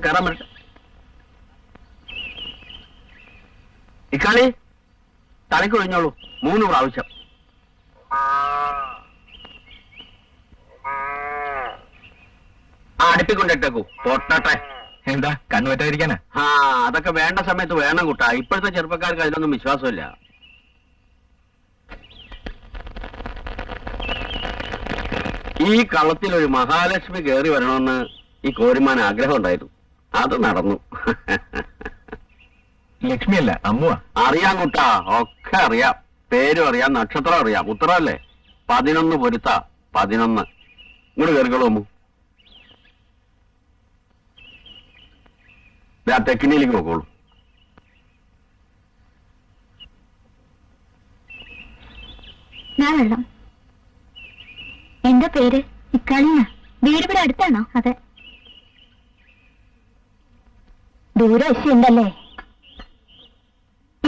കയറാൻ പറ്റ ഇക്കാളി തലയ്ക്ക് ഒഴിഞ്ഞോളൂ 3 പ്രാവശ്യം. അടുപ്പിക്കൊണ്ടിട്ടേക്കൂ പൊട്ടട്ടെ. എന്താ കണ്ണുപറ്റാതിരിക്കാനാ? അതൊക്കെ വേണ്ട സമയത്ത് വേണം കുട്ടാ. ഇപ്പോഴത്തെ ചെറുപ്പക്കാർക്ക് അതിലൊന്നും വിശ്വാസമില്ല. ഈ കളത്തിൽ ഒരു മഹാലക്ഷ്മി കയറി വരണമെന്ന് ഈ കോരിമാൻ ആഗ്രഹം ഉണ്ടായിരുന്നു. അത് നടന്നു. ലക്ഷ്മിയല്ല, അമ്മുവാ. അറിയാം കുട്ടാ, ഒക്കെ അറിയാം. പേരും അറിയാം, നക്ഷത്രം അറിയാം. ഉത്തരവല്ലേ? 11 പൊരുത്ത 11. ഇങ്ങോട്ട് കയറിക്കോളൂ അമ്മു. തെക്കിനിയിലേക്ക് നോക്കോളൂ. ഞാൻ വെള്ളം. എന്താ പേര്? ഇക്കാളിന്നാ. വീട് ഇവിടെ അടുത്താണോ? അതെ. ദൂരവശയുണ്ടല്ലേ?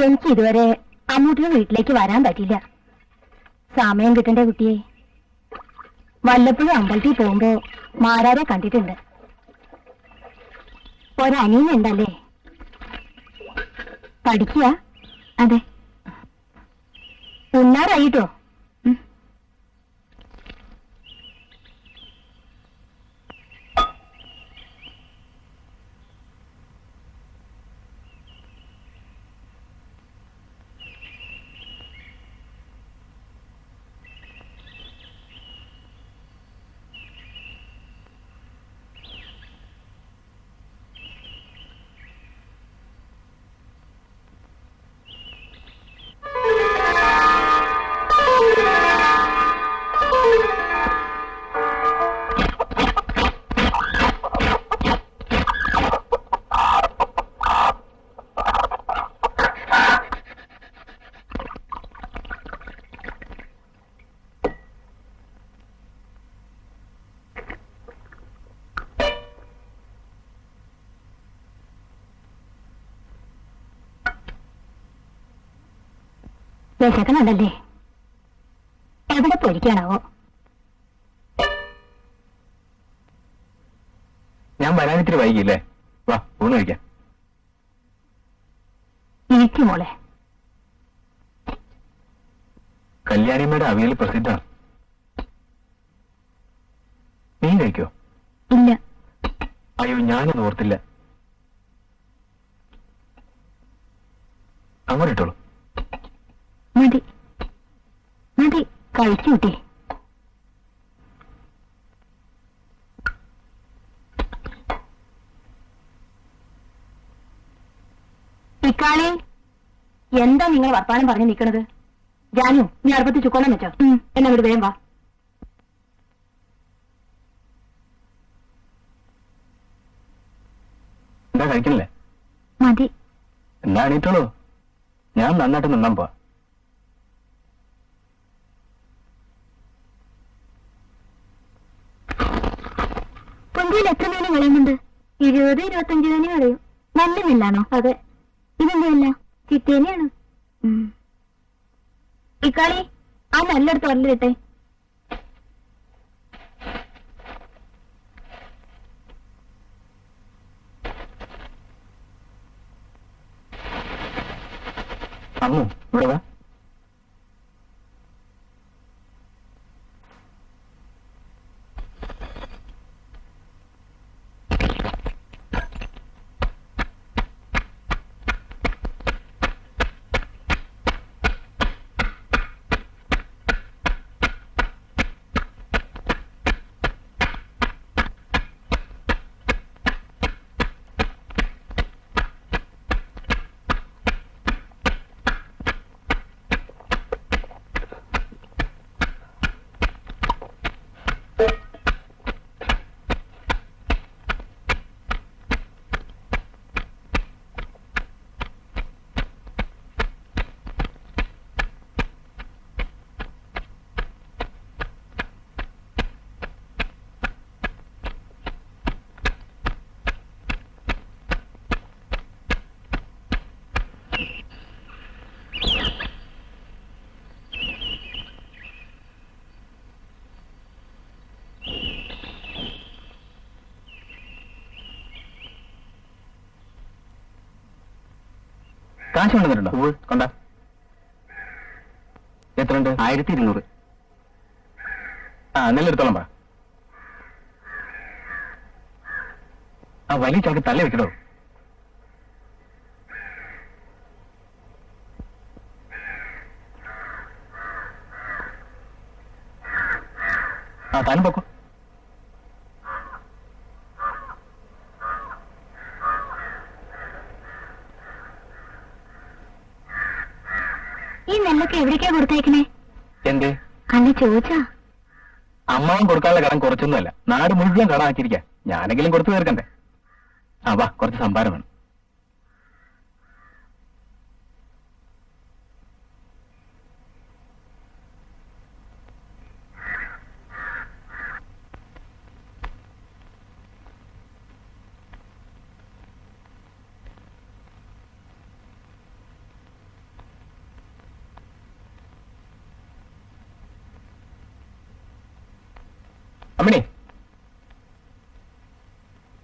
എനിക്ക് ഇതുവരെ അമ്മൂട്ടിയുടെ വീട്ടിലേക്ക് വരാൻ പറ്റില്ല. സമയം കിട്ടണ്ടേ കുട്ടിയെ? വല്ലപ്പോഴും അമ്പലത്തിൽ പോകുമ്പോ മാരാരെ കണ്ടിട്ടുണ്ട്. ഒരനിയനുണ്ടല്ലേ? പഠിക്കുക? അതെ. ഉണ്ണാറായിട്ടോ? വിശക്കണുണ്ടല്ലേ? എവിടെ പൊരിക്കാനാവോ? ഞാൻ വരാനിത്തിരി വൈകില്ലേ? വാ, ഊണ് കഴിക്കാം. ഇരിക്കും മോളെ. കല്യാണിയമ്മയുടെ അവിയൽ പ്രസിദ്ധമാണ്. നീ കഴിക്കോ? ഇല്ല. അയ്യോ, ഞാനത് ഓർത്തില്ല. അങ്ങോട്ട് ഇട്ടോളൂ. മതി മതി, കഴിക്കൂട്ടി. ഇക്കാളി, എന്താ നിങ്ങൾ വർത്താനം പറഞ്ഞു നിൽക്കണത്? ജാനു, നീ അടുപ്പത്ത് ചുക്കോളം വെച്ചോ. എന്നെ ഇവിടെ വേഗം വാ. എന്താ കഴിക്കണില്ലേ? മതി. എന്നാ എണീറ്റോളൂ, ഞാൻ നന്നായിട്ട് നിന്നാൻ പോവാ. പൊന്തിയിൽ എത്ര മീൻ കളയുന്നുണ്ട്? 20-25 തന്നെ കളയും. നല്ല മീനാണോ? അതെ. ഇതെന്തല്ല? ചിത്തേനെയാണ്. ഇക്കാളി, ആ നല്ലെടുത്ത് വരലിട്ടെ. അമ്മു, ഇവിടെ വാ. കാശ് കൊണ്ടുവന്നിട്ടുണ്ടോ? കൊണ്ട. എത്രയുണ്ട്? 1200. ആ, നെല്ലെടുത്തോളം പാ. ആ വലിയ ചാക്ക് തള്ളി വെക്കണോ? ആ, താനും പൊക്കോ. ഈ നെല്ലൊക്കെ എവിടേക്കാ കൊടുത്തേക്കണേ? എന്തേ? അല്ല, ചോദിച്ചാ. അമ്മാവൻ കൊടുക്കാനുള്ള കടം കുറച്ചൊന്നുമല്ല, നാട് മുഴുവൻ കടം ആക്കിയിരിക്കാം. ഞാനെങ്കിലും കൊടുത്തു തീർക്കണ്ടേ? ആ, വാ, കുറച്ച് സംഭാരം വേണം. അമ്മണി,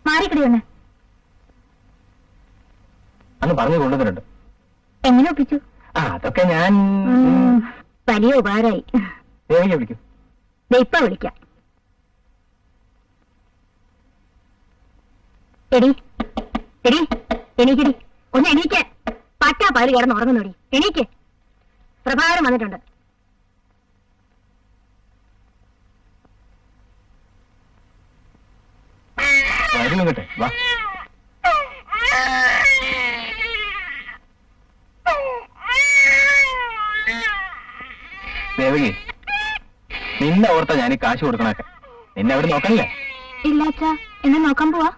മാറിക്കടി ഒന്ന്. അന്ന് പറഞ്ഞു കൊണ്ടുവന്നിട്ടുണ്ട്. എങ്ങനെ ഒപ്പിച്ചു? ആ, അതൊക്കെ ഞാൻ വലിയ ഉപകാരമായി. ദേവിയെ വിളിക്കും. ഇപ്പൊ വിളിക്കാം. എടി എടി, എണീക്കടി, ഒന്ന് എണീക്ക്. പട്ടാ പാല് കിടന്ന് ഉറങ്ങുന്നോടി, എണീക്ക്. പ്രഭാകരൻ വന്നിട്ടുണ്ട്. വരും കേട്ടെ, വാ. ദേവകി, നിന്നെ ഓർത്താ ഞാൻ ഈ കാശ് കൊടുക്കണൊക്കെ. നിന്നെ അവിടെ നോക്കണില്ലേ? ഇല്ല അച്ഛാ, എന്നെ നോക്കാൻ പോവാ.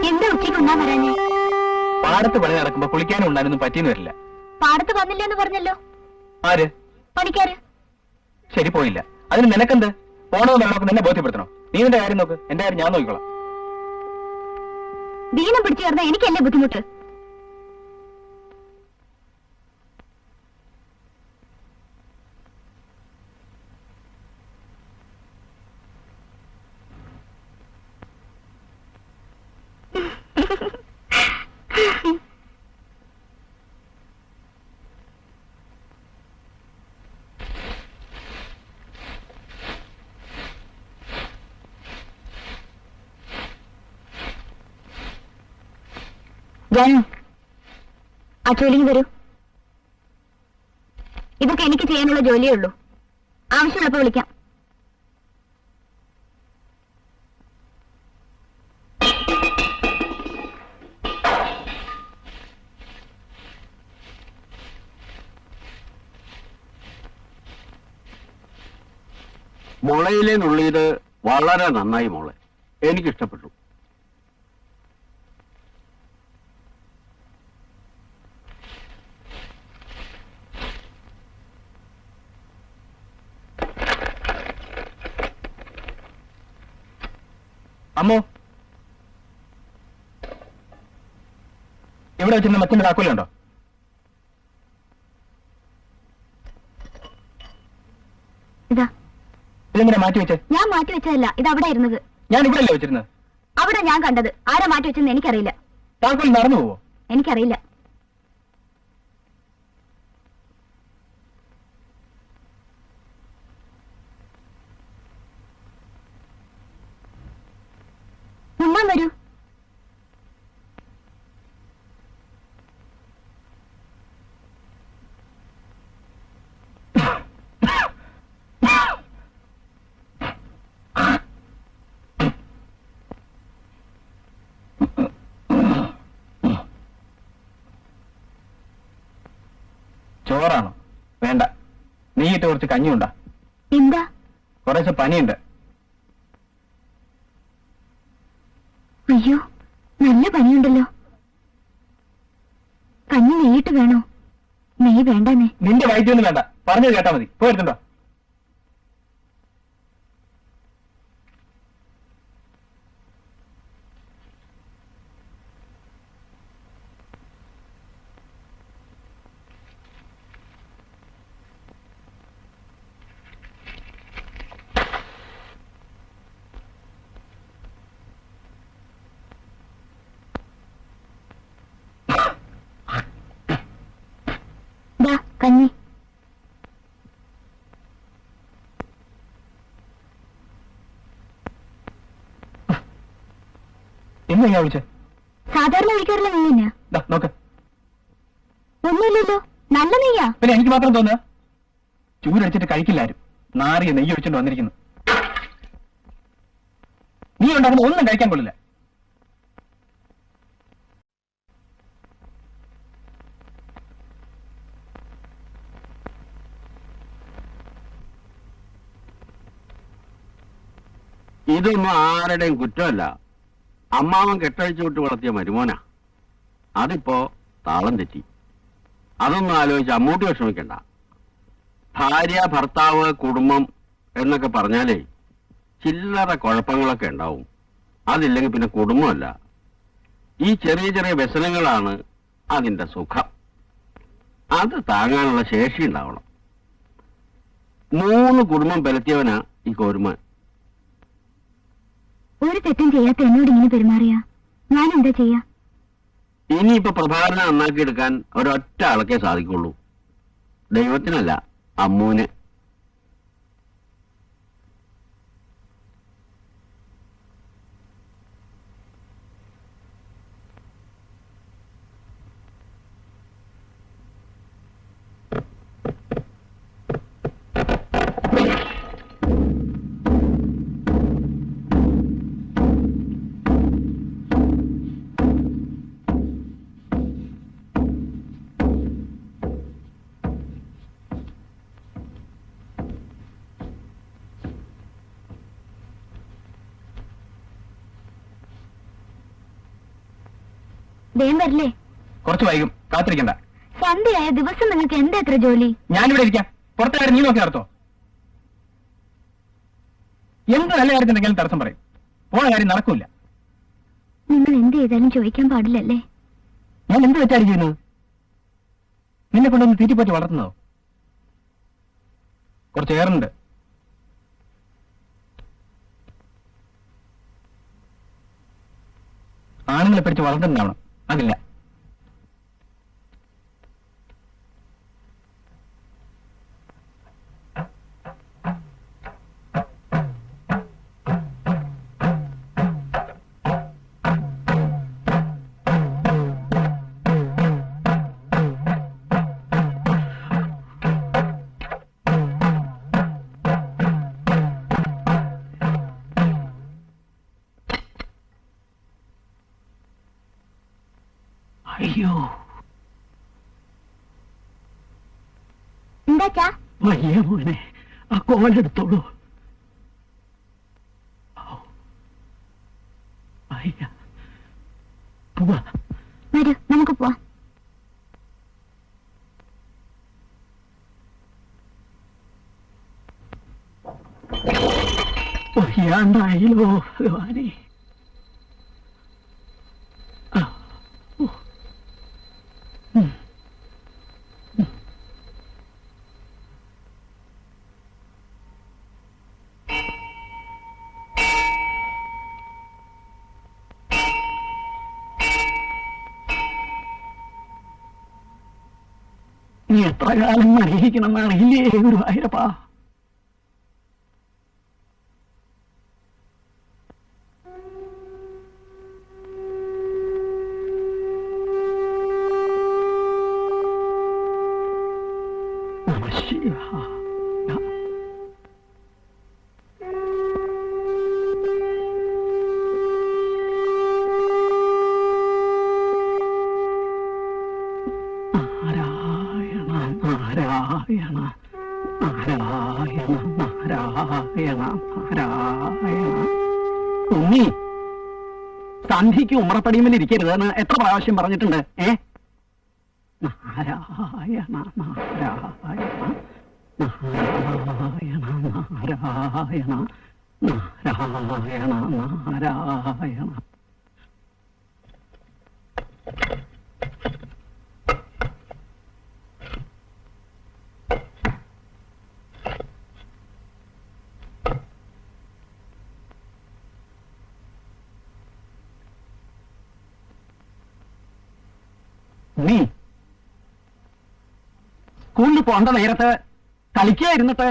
എന്താ ഉച്ചയ്ക്ക് ഉണ്ണാൻ വരാഞ്ഞേ? പാടത്ത് പണി നടക്കുമ്പോ കുളിക്കാനും ഉണ്ടായിരുന്നു, പറ്റിയെന്ന് വരില്ല. പാടത്ത് വന്നില്ലെന്ന് പറഞ്ഞല്ലോ. ആര്? പണിക്കാര്. ശരി, പോയില്ല. അതിന് നിനക്കെന്ത്? പോണോ വേണോ നിന്നെ ബോധ്യപ്പെടുത്തണോ? നീ നിന്റെ കാര്യം നോക്ക്, എന്റെ കാര്യം ഞാൻ നോക്കിക്കോളാം. ദീനം പിടിച്ചു ചേർന്ന എനിക്കല്ലേ ബുദ്ധിമുട്ട്. ജാനു, ആ ജോലിക്ക് വരൂ. ഇതൊക്കെ എനിക്ക് ചെയ്യാനുള്ള ജോലിയേ ഉള്ളൂ. ആവശ്യമുള്ളപ്പോ വിളിക്കാം. മുളയിലെ നുള്ളിയത് വളരെ നന്നായി മോളെ, എനിക്കിഷ്ടപ്പെട്ടു. അമ്മോ, ഇവിടെ വെച്ചിരുന്ന മറ്റൊരു താക്കോലുണ്ടോ? ഇതാ. ഇതെങ്ങനെ മാറ്റി വെച്ചേ? ഞാൻ മാറ്റി വെച്ചതല്ല, ഇത് അവിടെ ഇരുന്നത്. ഞാൻ ഇവിടെ അല്ലേ വെച്ചിരുന്നത്? അവിടെ ഞാൻ കണ്ടത്. ആരാ മാറ്റി വെച്ചെന്ന് എനിക്കറിയില്ല. താക്കോൽ നടന്നു പോവോ? എനിക്കറിയില്ല. ഉമ്മാൻ വരൂ. ചോറാണോ? വേണ്ട, നീയിട്ട് കുറച്ച് കഞ്ഞിയുണ്ടാ. എന്താ? കുറച്ച് പനിയുണ്ട്. അയ്യോ, നല്ല പനിയുണ്ടല്ലോ. കഞ്ഞി നെയ്യിട്ട് വേണോ? നെയ്യ് വേണ്ടെന്നേ. നിന്റെ വൈദ്യൊന്നും വേണ്ട, പറഞ്ഞത് കേട്ടാ മതി. പോയിരുന്നുണ്ടോ? കഞ്ഞി. എന്ന് ഞാൻ വിളിച്ചേ? സാധാരണ വിളിക്കാറില്ല. നെയ്യ് തന്നെയാ. നോക്ക്. ഒന്നുമില്ലല്ലോ, നല്ല നെയ്യാ. പിന്നെ എനിക്ക് മാത്രം തോന്നുക? ചൂരടിച്ചിട്ട് കഴിക്കില്ലാരും. നാറിയ നെയ്യ് ഒഴിച്ചോണ്ട് വന്നിരിക്കുന്നു. നീ ഉണ്ടാകുന്ന ഒന്നും കഴിക്കാൻ കൊള്ളില്ല. ഇതൊന്നും ആരുടെയും കുറ്റമല്ല. അമ്മാവൻ കെട്ടഴിച്ചു വിട്ട് വളർത്തിയ മരുമോനാ. അതിപ്പോ താളം തെറ്റി. അതൊന്നും ആലോചിച്ച് അമ്മൂട്ടി വിഷമിക്കണ്ട. ഭാര്യ, ഭർത്താവ്, കുടുംബം എന്നൊക്കെ പറഞ്ഞാലേ ചില്ലറ കുഴപ്പങ്ങളൊക്കെ ഉണ്ടാവും. അതില്ലെങ്കിൽ പിന്നെ കുടുംബമല്ല. ഈ ചെറിയ ചെറിയ വ്യസനങ്ങളാണ് അതിന്റെ സുഖം. അത് താങ്ങാനുള്ള ശേഷി ഉണ്ടാവണം. 3 കുടുംബം പെലത്തിയവനാ ഈ കോരുമാൻ. ഒരു തെറ്റും ചെയ്യാത്ത എന്നോട് ഇങ്ങനെ പെരുമാറിയാ ഞാൻ എന്താ ചെയ്യാ? ഇനിയിപ്പോ പ്രഭാകരനെ നന്നാക്കിയെടുക്കാൻ ഒരൊറ്റ ആൾക്കേ സാധിക്കുള്ളൂ. ദൈവത്തിനല്ല, അമ്മൂന്. വേഗം വരില്ലേ? കുറച്ച് വൈകും, കാത്തിരിക്കണ്ട. സന്ധ്യയായ ദിവസം നിങ്ങൾക്ക് എന്താ എത്ര ജോലി? ഞാനിവിടെ ഇരിക്കാം. പുറത്തെ കാര്യം നീ നോക്കി നടത്തോ? എന്ത് നല്ല കാര്യത്തിനെങ്കിലും തടസ്സം പറയും. പോണ കാര്യം നടക്കൂല. നിങ്ങൾ എന്ത് ചെയ്താലും ചോദിക്കാൻ പാടില്ലല്ലേ? ഞാൻ എന്ത് വെച്ചാണ് ചെയ്യുന്നത്? നിന്നെ കൊണ്ടൊന്ന് തീറ്റിപ്പറ്റി വളർത്തുന്നതോ? കുറച്ച് ഏറുണ്ട്. ആണുങ്ങളെ പിടിച്ച് വളർത്തുന്നുണ്ടാവണം. അതില്ല. അയ്യോ, എന്താച്ചാ? വയ്യ മോനെ, ആ കോലെടുത്തോളൂ. അയ്യ, പോവാ. വരൂ, നമുക്ക് പോവാം. വയ്യാണ്ടായില്ലോ ഭഗവാനെ. നീ എത്ര കാലം അനുഭവിക്കണമെന്ന് അറിയില്ലേ ഗുരുവായൂരപ്പാ? നാരായണ നാരായണ നാരായണ നാരായണ. ഉണ്ണി, സന്ധിക്ക് ഉമ്മറപ്പടിയുമ്പിൽ ഇരിക്കരുതെന്ന് എത്ര പ്രാവശ്യം പറഞ്ഞിട്ടുണ്ട്? നാരായണ നാരായണ നാരായണ നാരായണ നാരായണ നാരായണ. നീ സ്കൂളിൽ പോണ്ട നേരത്ത് കളിക്കാ ഇരുന്നിട്ട്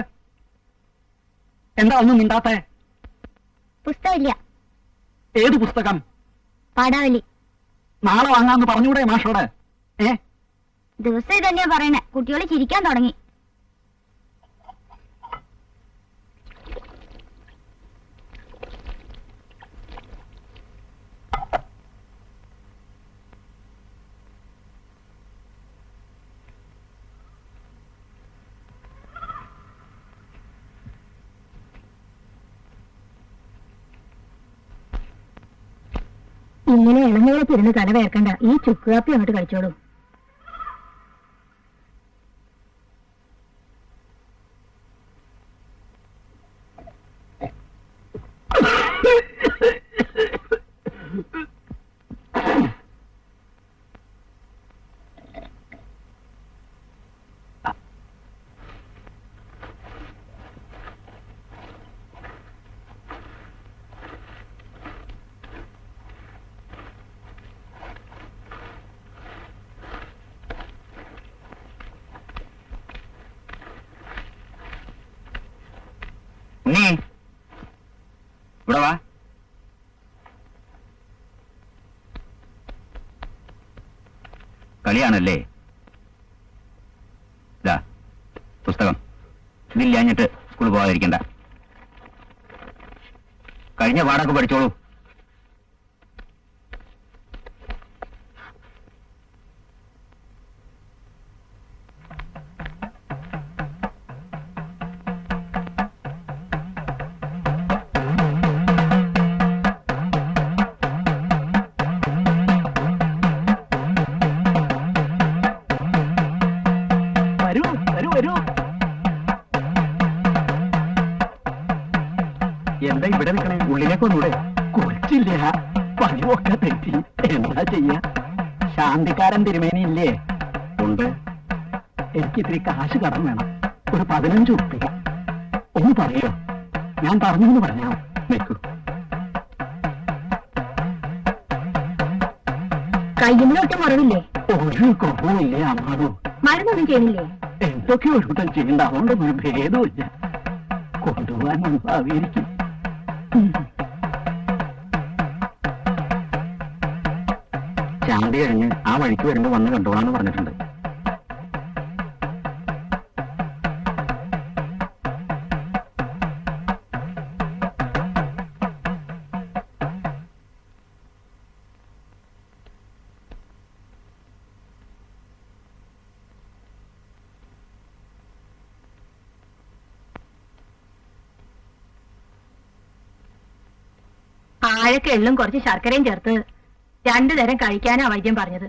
എന്താ ഒന്നും മിണ്ടാത്തെ? പുസ്തകമില്ല. ഏത് പുസ്തകം? പാഠാവലി. നാളെ വാങ്ങാന്ന് പറഞ്ഞൂടെ മാഷോട്? ദിവസം ഇതന്നെയാ പറയണേ. കുട്ടികൾ ചിരിക്കാൻ തുടങ്ങി. ഇങ്ങനെ ഇളനീളെ തിരുന്ന് തല വേർക്കണ്ട. ഈ ചുക്കുകാപ്പി അങ്ങോട്ട് കഴിച്ചോളൂ. നീ ഇവിടെ വാ. കളിയാണല്ലേ? ഇതാ പുസ്തകം. ഇതില്ലാഞ്ഞിട്ട് സ്കൂളിൽ പോകാതിരിക്കണ്ട. കഴിഞ്ഞ പാടൊക്കെ പഠിച്ചോളൂ. എന്താ ഇവിടെ നിൽക്കണേ? ഉള്ളിലേക്ക് ഒന്നൂടെ? കുറിച്ചില്ല, പതിവൊക്കെ തെറ്റി. എന്താ ചെയ്യാ? ശാന്തിക്കാരൻ തിരുമേനി ഇല്ലേ? ഉണ്ട്. എനിക്കിത്തിരി കാശ് കടം വേണം, ഒരു 15 ഉറുപ്പിക. ഒന്ന് പറയോ? ഞാൻ പറഞ്ഞു എന്ന് പറഞ്ഞാ നിൽക്കൂ. കയ്യുമ്പോഴൊട്ടും കുറവില്ലേ? ഒരു കുറവുമില്ലേ അമ്മാവോ? മരുന്നൊന്നും ചെയ്യണില്ലേ? എന്തൊക്കെ ഒരു കൂട്ടം ചെയ്യണ്ട, അതുകൊണ്ടൊന്നും ഒരു ഭേദമില്ല. കൊണ്ടുപോകാൻ ഭാവിയായിരിക്കും. ശാന്തി കഴിഞ്ഞ് ആ വഴിക്ക് വരുമ്പോ വന്ന് കണ്ടോളാന്ന് പറഞ്ഞിട്ടുണ്ട്. ആഴക്ക് എള്ളും കുറച്ച് ശർക്കരയും ചേർത്ത് 2 തരം കഴിക്കാനാ വൈദ്യം പറഞ്ഞത്.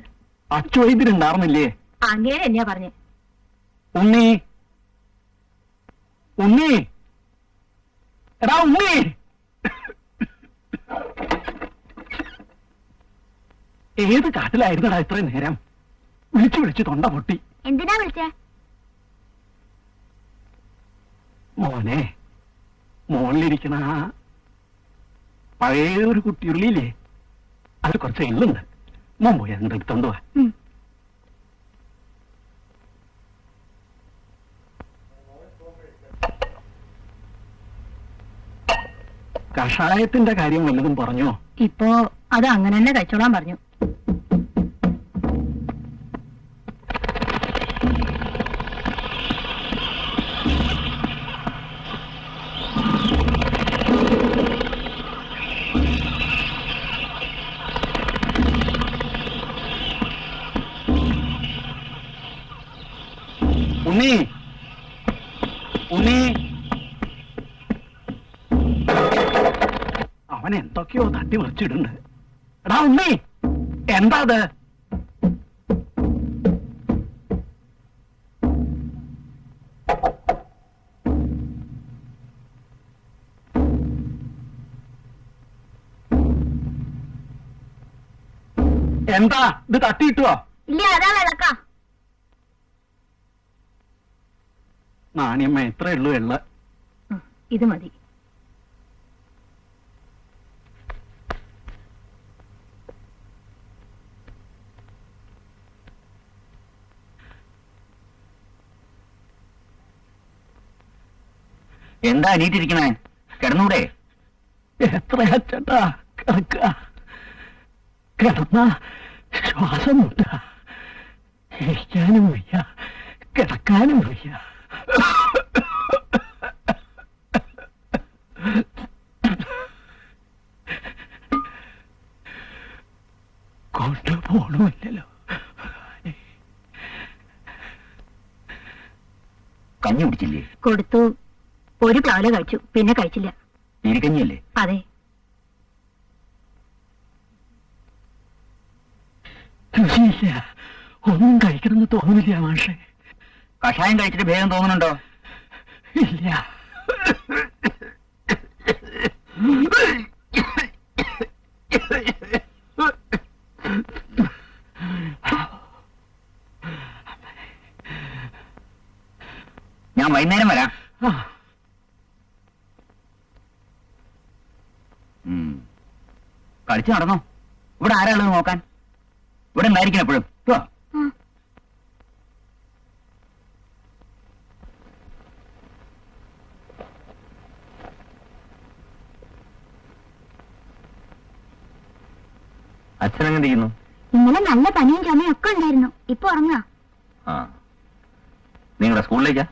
അച്ചുവൈദ്യരുണ്ടാർന്നില്ലേ? അങ്ങനെ തന്നെയാ പറഞ്ഞേ. ഉണ്ണി, ഉണ്ണി, എടാ ഉണ്ണി! ഏത് കാട്ടിലായിരുന്നടാ ഇത്രയും നേരം? വിളിച്ചു വിളിച്ച് തൊണ്ട പൊട്ടി. എന്തിനാ വിളിച്ചേ? മോനെ, മോളിലിരിക്കണ പഴയ ഒരു കുട്ടിയുള്ളില്ലേ, അത് കുറച്ച് എള്ളുണ്ട്. മോൻ പോയി അതിന്റെ എടുത്തോണ്ട് പോവാ. കഷായത്തിന്റെ കാര്യം വല്ലതും പറഞ്ഞോ? ഇപ്പോ അത് അങ്ങനെ തന്നെ കഴിച്ചോളാൻ പറഞ്ഞു. ഉണ്ണി, ഉണ്ണി, അവൻ എന്തൊക്കെയോ തട്ടി മറിച്ചിടുന്നുണ്ട്. എടാ ഉണ്ണി, എന്താ അത്? എന്താ ഇത് തട്ടിയിട്ടുവോ? ഇല്ല, അതാ വിളക്കാ. നാണിയമ്മ എത്ര ഉള്ളൂ എള്ള? ഇത് മതി. എന്താ അനീറ്റിരിക്കണേ? കിടന്നൂടെ? എത്രയാ ചേട്ടാ കിടക്ക? കിടന്ന ശ്വാസം മുട്ട. ഇരിക്കാനും വയ്യ, കിടക്കാനും വയ്യ. കൊണ്ടുപോണമില്ലല്ലോ. കഞ്ഞി കുടിച്ചില്ലേ? കൊടുത്തു. ഒരു പ്ലാവില കഴിച്ചു, പിന്നെ കഴിച്ചില്ല. ഇരിക്കഞ്ഞിയല്ലേ? അതെ. രുചിയില്ല, ഒന്നും കഴിക്കണമെന്ന് തോന്നുന്നില്ല മാഷെ. കഷായം കഴിച്ചിട്ട് ഭേദം തോന്നുന്നുണ്ടോ? ഇല്ല. ഞാൻ വൈകുന്നേരം വരാം. കളിച്ചു നടന്നോ? ഇവിടെ ആരാളുള്ളത് നോക്കാൻ? ഇവിടെ ഉണ്ടായിരിക്കണം എപ്പോഴും. അച്ഛനെങ്ങനെ ചെയ്യുന്നു? ഇന്നലെ നല്ല പനിയും ചുമയും ഒക്കെ ഉണ്ടായിരുന്നു. ഇപ്പൊ ഉറങ്ങാ. ആ, നിങ്ങളുടെ സ്കൂളിലേക്കാ?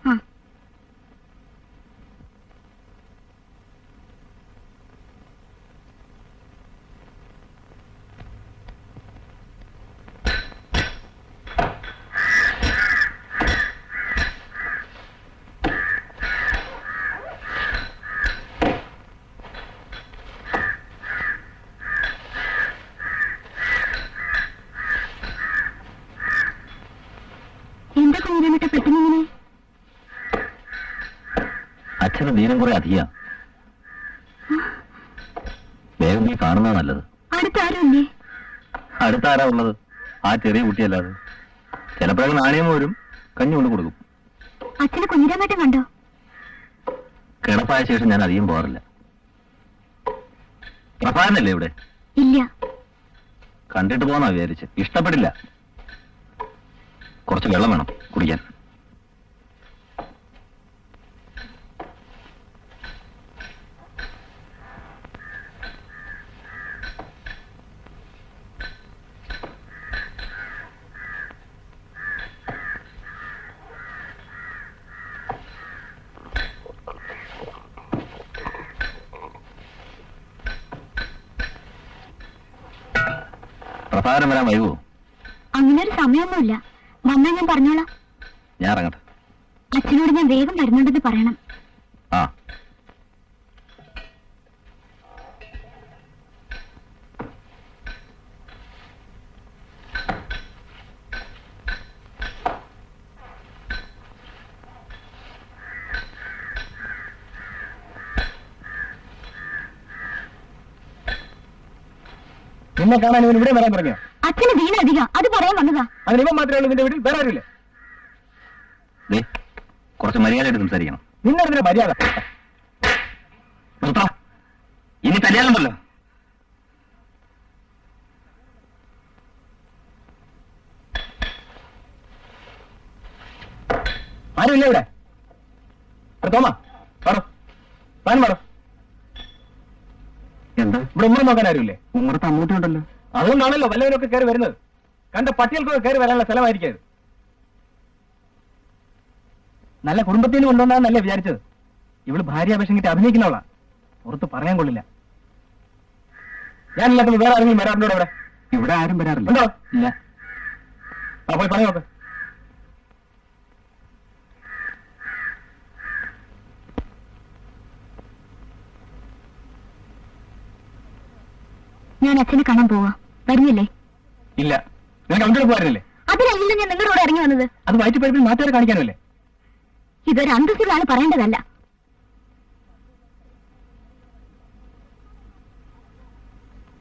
എന്താ കുഞ്ഞിരമിട്ട പെട്ടെന്നിങ്ങനെ? അച്ഛന് ദീനം കുറെ അധികം. നീ കാണുന്നത് നല്ലത്. അടുത്താരുമില്ലേ? അടുത്താരാ ഉള്ളത്? ആ ചെറിയ കുട്ടിയല്ലാതെ. ചിലപ്പോഴൊക്കെ നാണയം വരും, കഞ്ഞി കൊണ്ട് കൊടുക്കും. അച്ഛനെ കുഞ്ഞിരാമേട്ടൻ കണ്ടോ? കിടപ്പായ ശേഷം ഞാൻ അധികം പോകാറില്ല. പ്രഭാകരനല്ലേ ഇവിടെ? ഇല്ല. കണ്ടിട്ട് പോകാന്നാ വിചാരിച്ച്. ഇഷ്ടപ്പെടില്ല. കുറച്ച് വെള്ളം വേണം കുടിക്കാൻ. പ്രഭാകരൻ വരാൻ വൈകുമോ? അങ്ങനെ ഒരു സമയമൊന്നുമില്ല. വന്നാ ഞാൻ പറഞ്ഞോളാം. ഞാൻ ഇറങ്ങട്ടെ. അച്ഛനോട് ഞാൻ വേഗം വരുന്നുണ്ടെന്ന് പറയണം. ആ. നിന്നെ കാണാൻ ഇവൻ ഇവിടെ വരാൻ പറഞ്ഞോ? അച്ഛന് വീണ അധികം, അത് പറയാൻ വന്നതാ. അതിന് ഇവൻ മാത്രമേ ഉള്ളൂ നിന്റെ വീട്ടിൽ? വേറെ ആരുമില്ലേ? ദേ, കുറച്ച് മര്യാദയായിട്ട് സംസാരിക്കണം. നിന്നെ മര്യാദ നിർത്താം. ഇനി കല്യാണമുണ്ടല്ലോ. ആരുമില്ല ഇവിടെ? തോമാ പാടോ, താൻ പാടോ. എന്താ ഇവിടെ ഉമ്മ നോക്കാൻ ആരുമില്ലേ? ഉമ്മറത്ത് അമ്മൂട്ടിയുണ്ടല്ലോ. അതുകൊണ്ടാണല്ലോ വല്ലവരൊക്കെ കയറി വരുന്നത്. കണ്ട പട്ടികൾക്കൊക്കെ കയറി വരാനുള്ള സ്ഥലമായിരിക്കും. നല്ല കുടുംബത്തിൽ നിന്ന് കൊണ്ടുവന്നാന്നല്ലേ വിചാരിച്ചത്? ഇവള് ഭാര്യാപേക്ഷം കിട്ടി അഭിനയിക്കുന്നവളാ. പുറത്ത് പറയാൻ കൊള്ളില്ല. ഞാനില്ലാത്തപ്പോൾ വേറെ ആരെങ്കിലും വരാറുണ്ടോ ഇവിടെ? ഇവിടെ ആരും വരാറില്ല. ഉണ്ടോ? ഇല്ല. ആ പോയി പറഞ്ഞു നോക്ക്. ഞാൻ അച്ഛനെ കാണാൻ പോവാ. വരുന്നില്ലേ? ഇല്ല. നിനക്ക് അങ്ങോട്ട് പോകാറില്ലേ? അതിനല്ല ഞാൻ നിങ്ങളുടെ കൂടെ ഇറങ്ങി വന്നത്. അത് വയറ്റിപ്പഴുപ്പിൽ നാട്ടുകാരെ കാണിക്കാനല്ലേ? ഇതൊരു അന്തസ്സിലാണ് പറയേണ്ടതല്ല.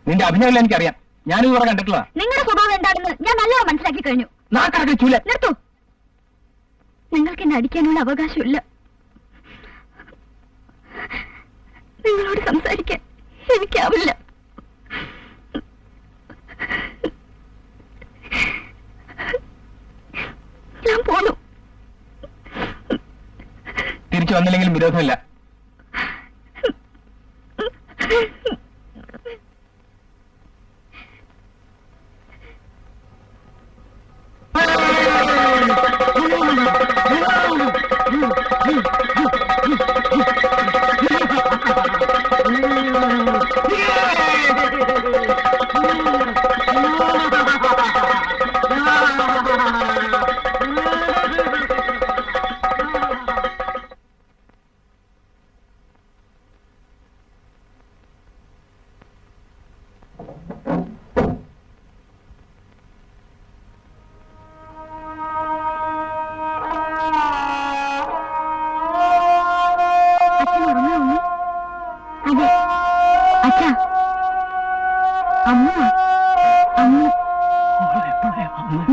നിന്റെ അഭിനയം എനിക്കറിയാം. ഞാനിത് കുറെ കണ്ടിട്ടുള്ള. നിങ്ങളുടെ സ്വഭാവം എന്താണെന്ന് ഞാൻ നല്ലോണം മനസ്സിലാക്കി കഴിഞ്ഞു. നാക്കടക്കെ ചൂല. നിർത്തൂ. നിങ്ങൾക്ക് എന്നെ അടിക്കാനുള്ള അവകാശമില്ല. നിങ്ങളോട് സംസാരിക്കാൻ എനിക്കാവില്ല. ഞാൻ പോന്നു. തിരിച്ചു വന്നില്ലെങ്കിലും വിരോധമില്ല.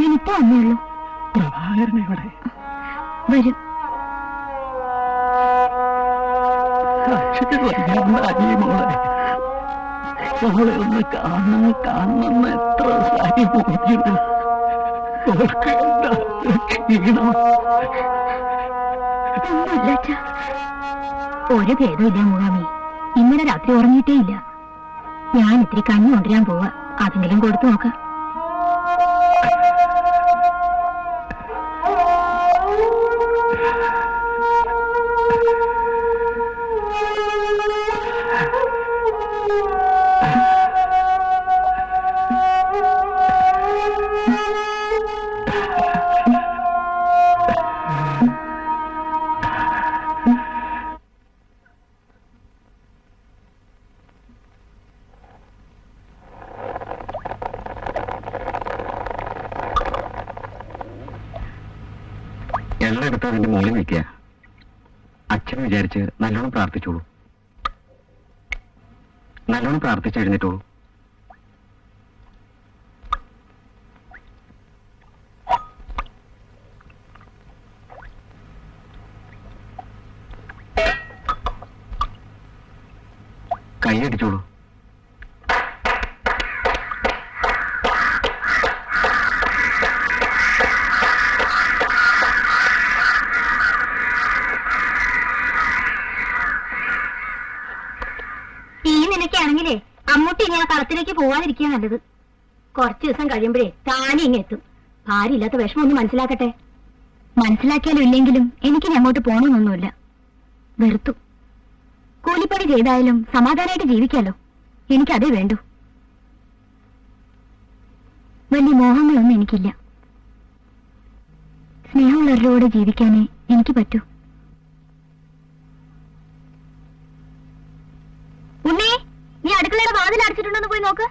ഞാനിപ്പോ വന്നേയുള്ളൂ. പ്രഭാകരൻ എവിടെ? വരും. മോളെ ഒന്ന് കാണണം എത്ര സാരി പോയിരുന്നു. ക്ഷീണം. ഒന്നുമില്ല അച്ഛാ. ഒരു ഭേദമില്ല മൂകാമി. ഇന്നലെ രാത്രി ഉറങ്ങിയിട്ടേ ഇല്ല. ഞാൻ ഇത്തിരി കഞ്ഞി കൊണ്ടുവരാൻ പോവാ. അതെങ്കിലും കൊടുത്തു നോക്കാം. എല്ലാം എടുത്ത് അതിന്റെ മുകളിൽ നിൽക്കുക. അച്ഛൻ വിചാരിച്ച് നല്ലോണം പ്രാർത്ഥിച്ചോളൂ. നല്ലോണം പ്രാർത്ഥിച്ചെഴുന്നേറ്റോളൂ. കൈയടിച്ചോളൂ. ഈ നിലയ്ക്കാണെങ്കിലേ അമ്മൂട്ടി ഇനി ആ കളത്തിലേക്ക് പോവാതിരിക്കുക നല്ലത്. കുറച്ചു ദിവസം കഴിയുമ്പോഴേ താനെ ഇങ്ങ് എത്തും. ഭാര്യ ഇല്ലാത്ത വിഷമം ഒന്ന് മനസ്സിലാക്കട്ടെ. മനസ്സിലാക്കിയാലും ഇല്ലെങ്കിലും എനിക്കിനി അങ്ങോട്ട് പോകണമെന്നൊന്നുമില്ല. വെറുത്തു. കൂലിപ്പണി ചെയ്തായാലും സമാധാനമായിട്ട് ജീവിക്കാലോ. എനിക്കതേ വേണ്ടു. വലിയ മോഹങ്ങളൊന്നും എനിക്കില്ല. സ്നേഹമുള്ളവരുടെ ജീവിക്കാനേ എനിക്ക് പറ്റൂ. ഉണ്ണി, നീ അടുക്കളയുടെ വാതിൽ അടച്ചിട്ടുണ്ടോന്ന് പോയി നോക്ക്.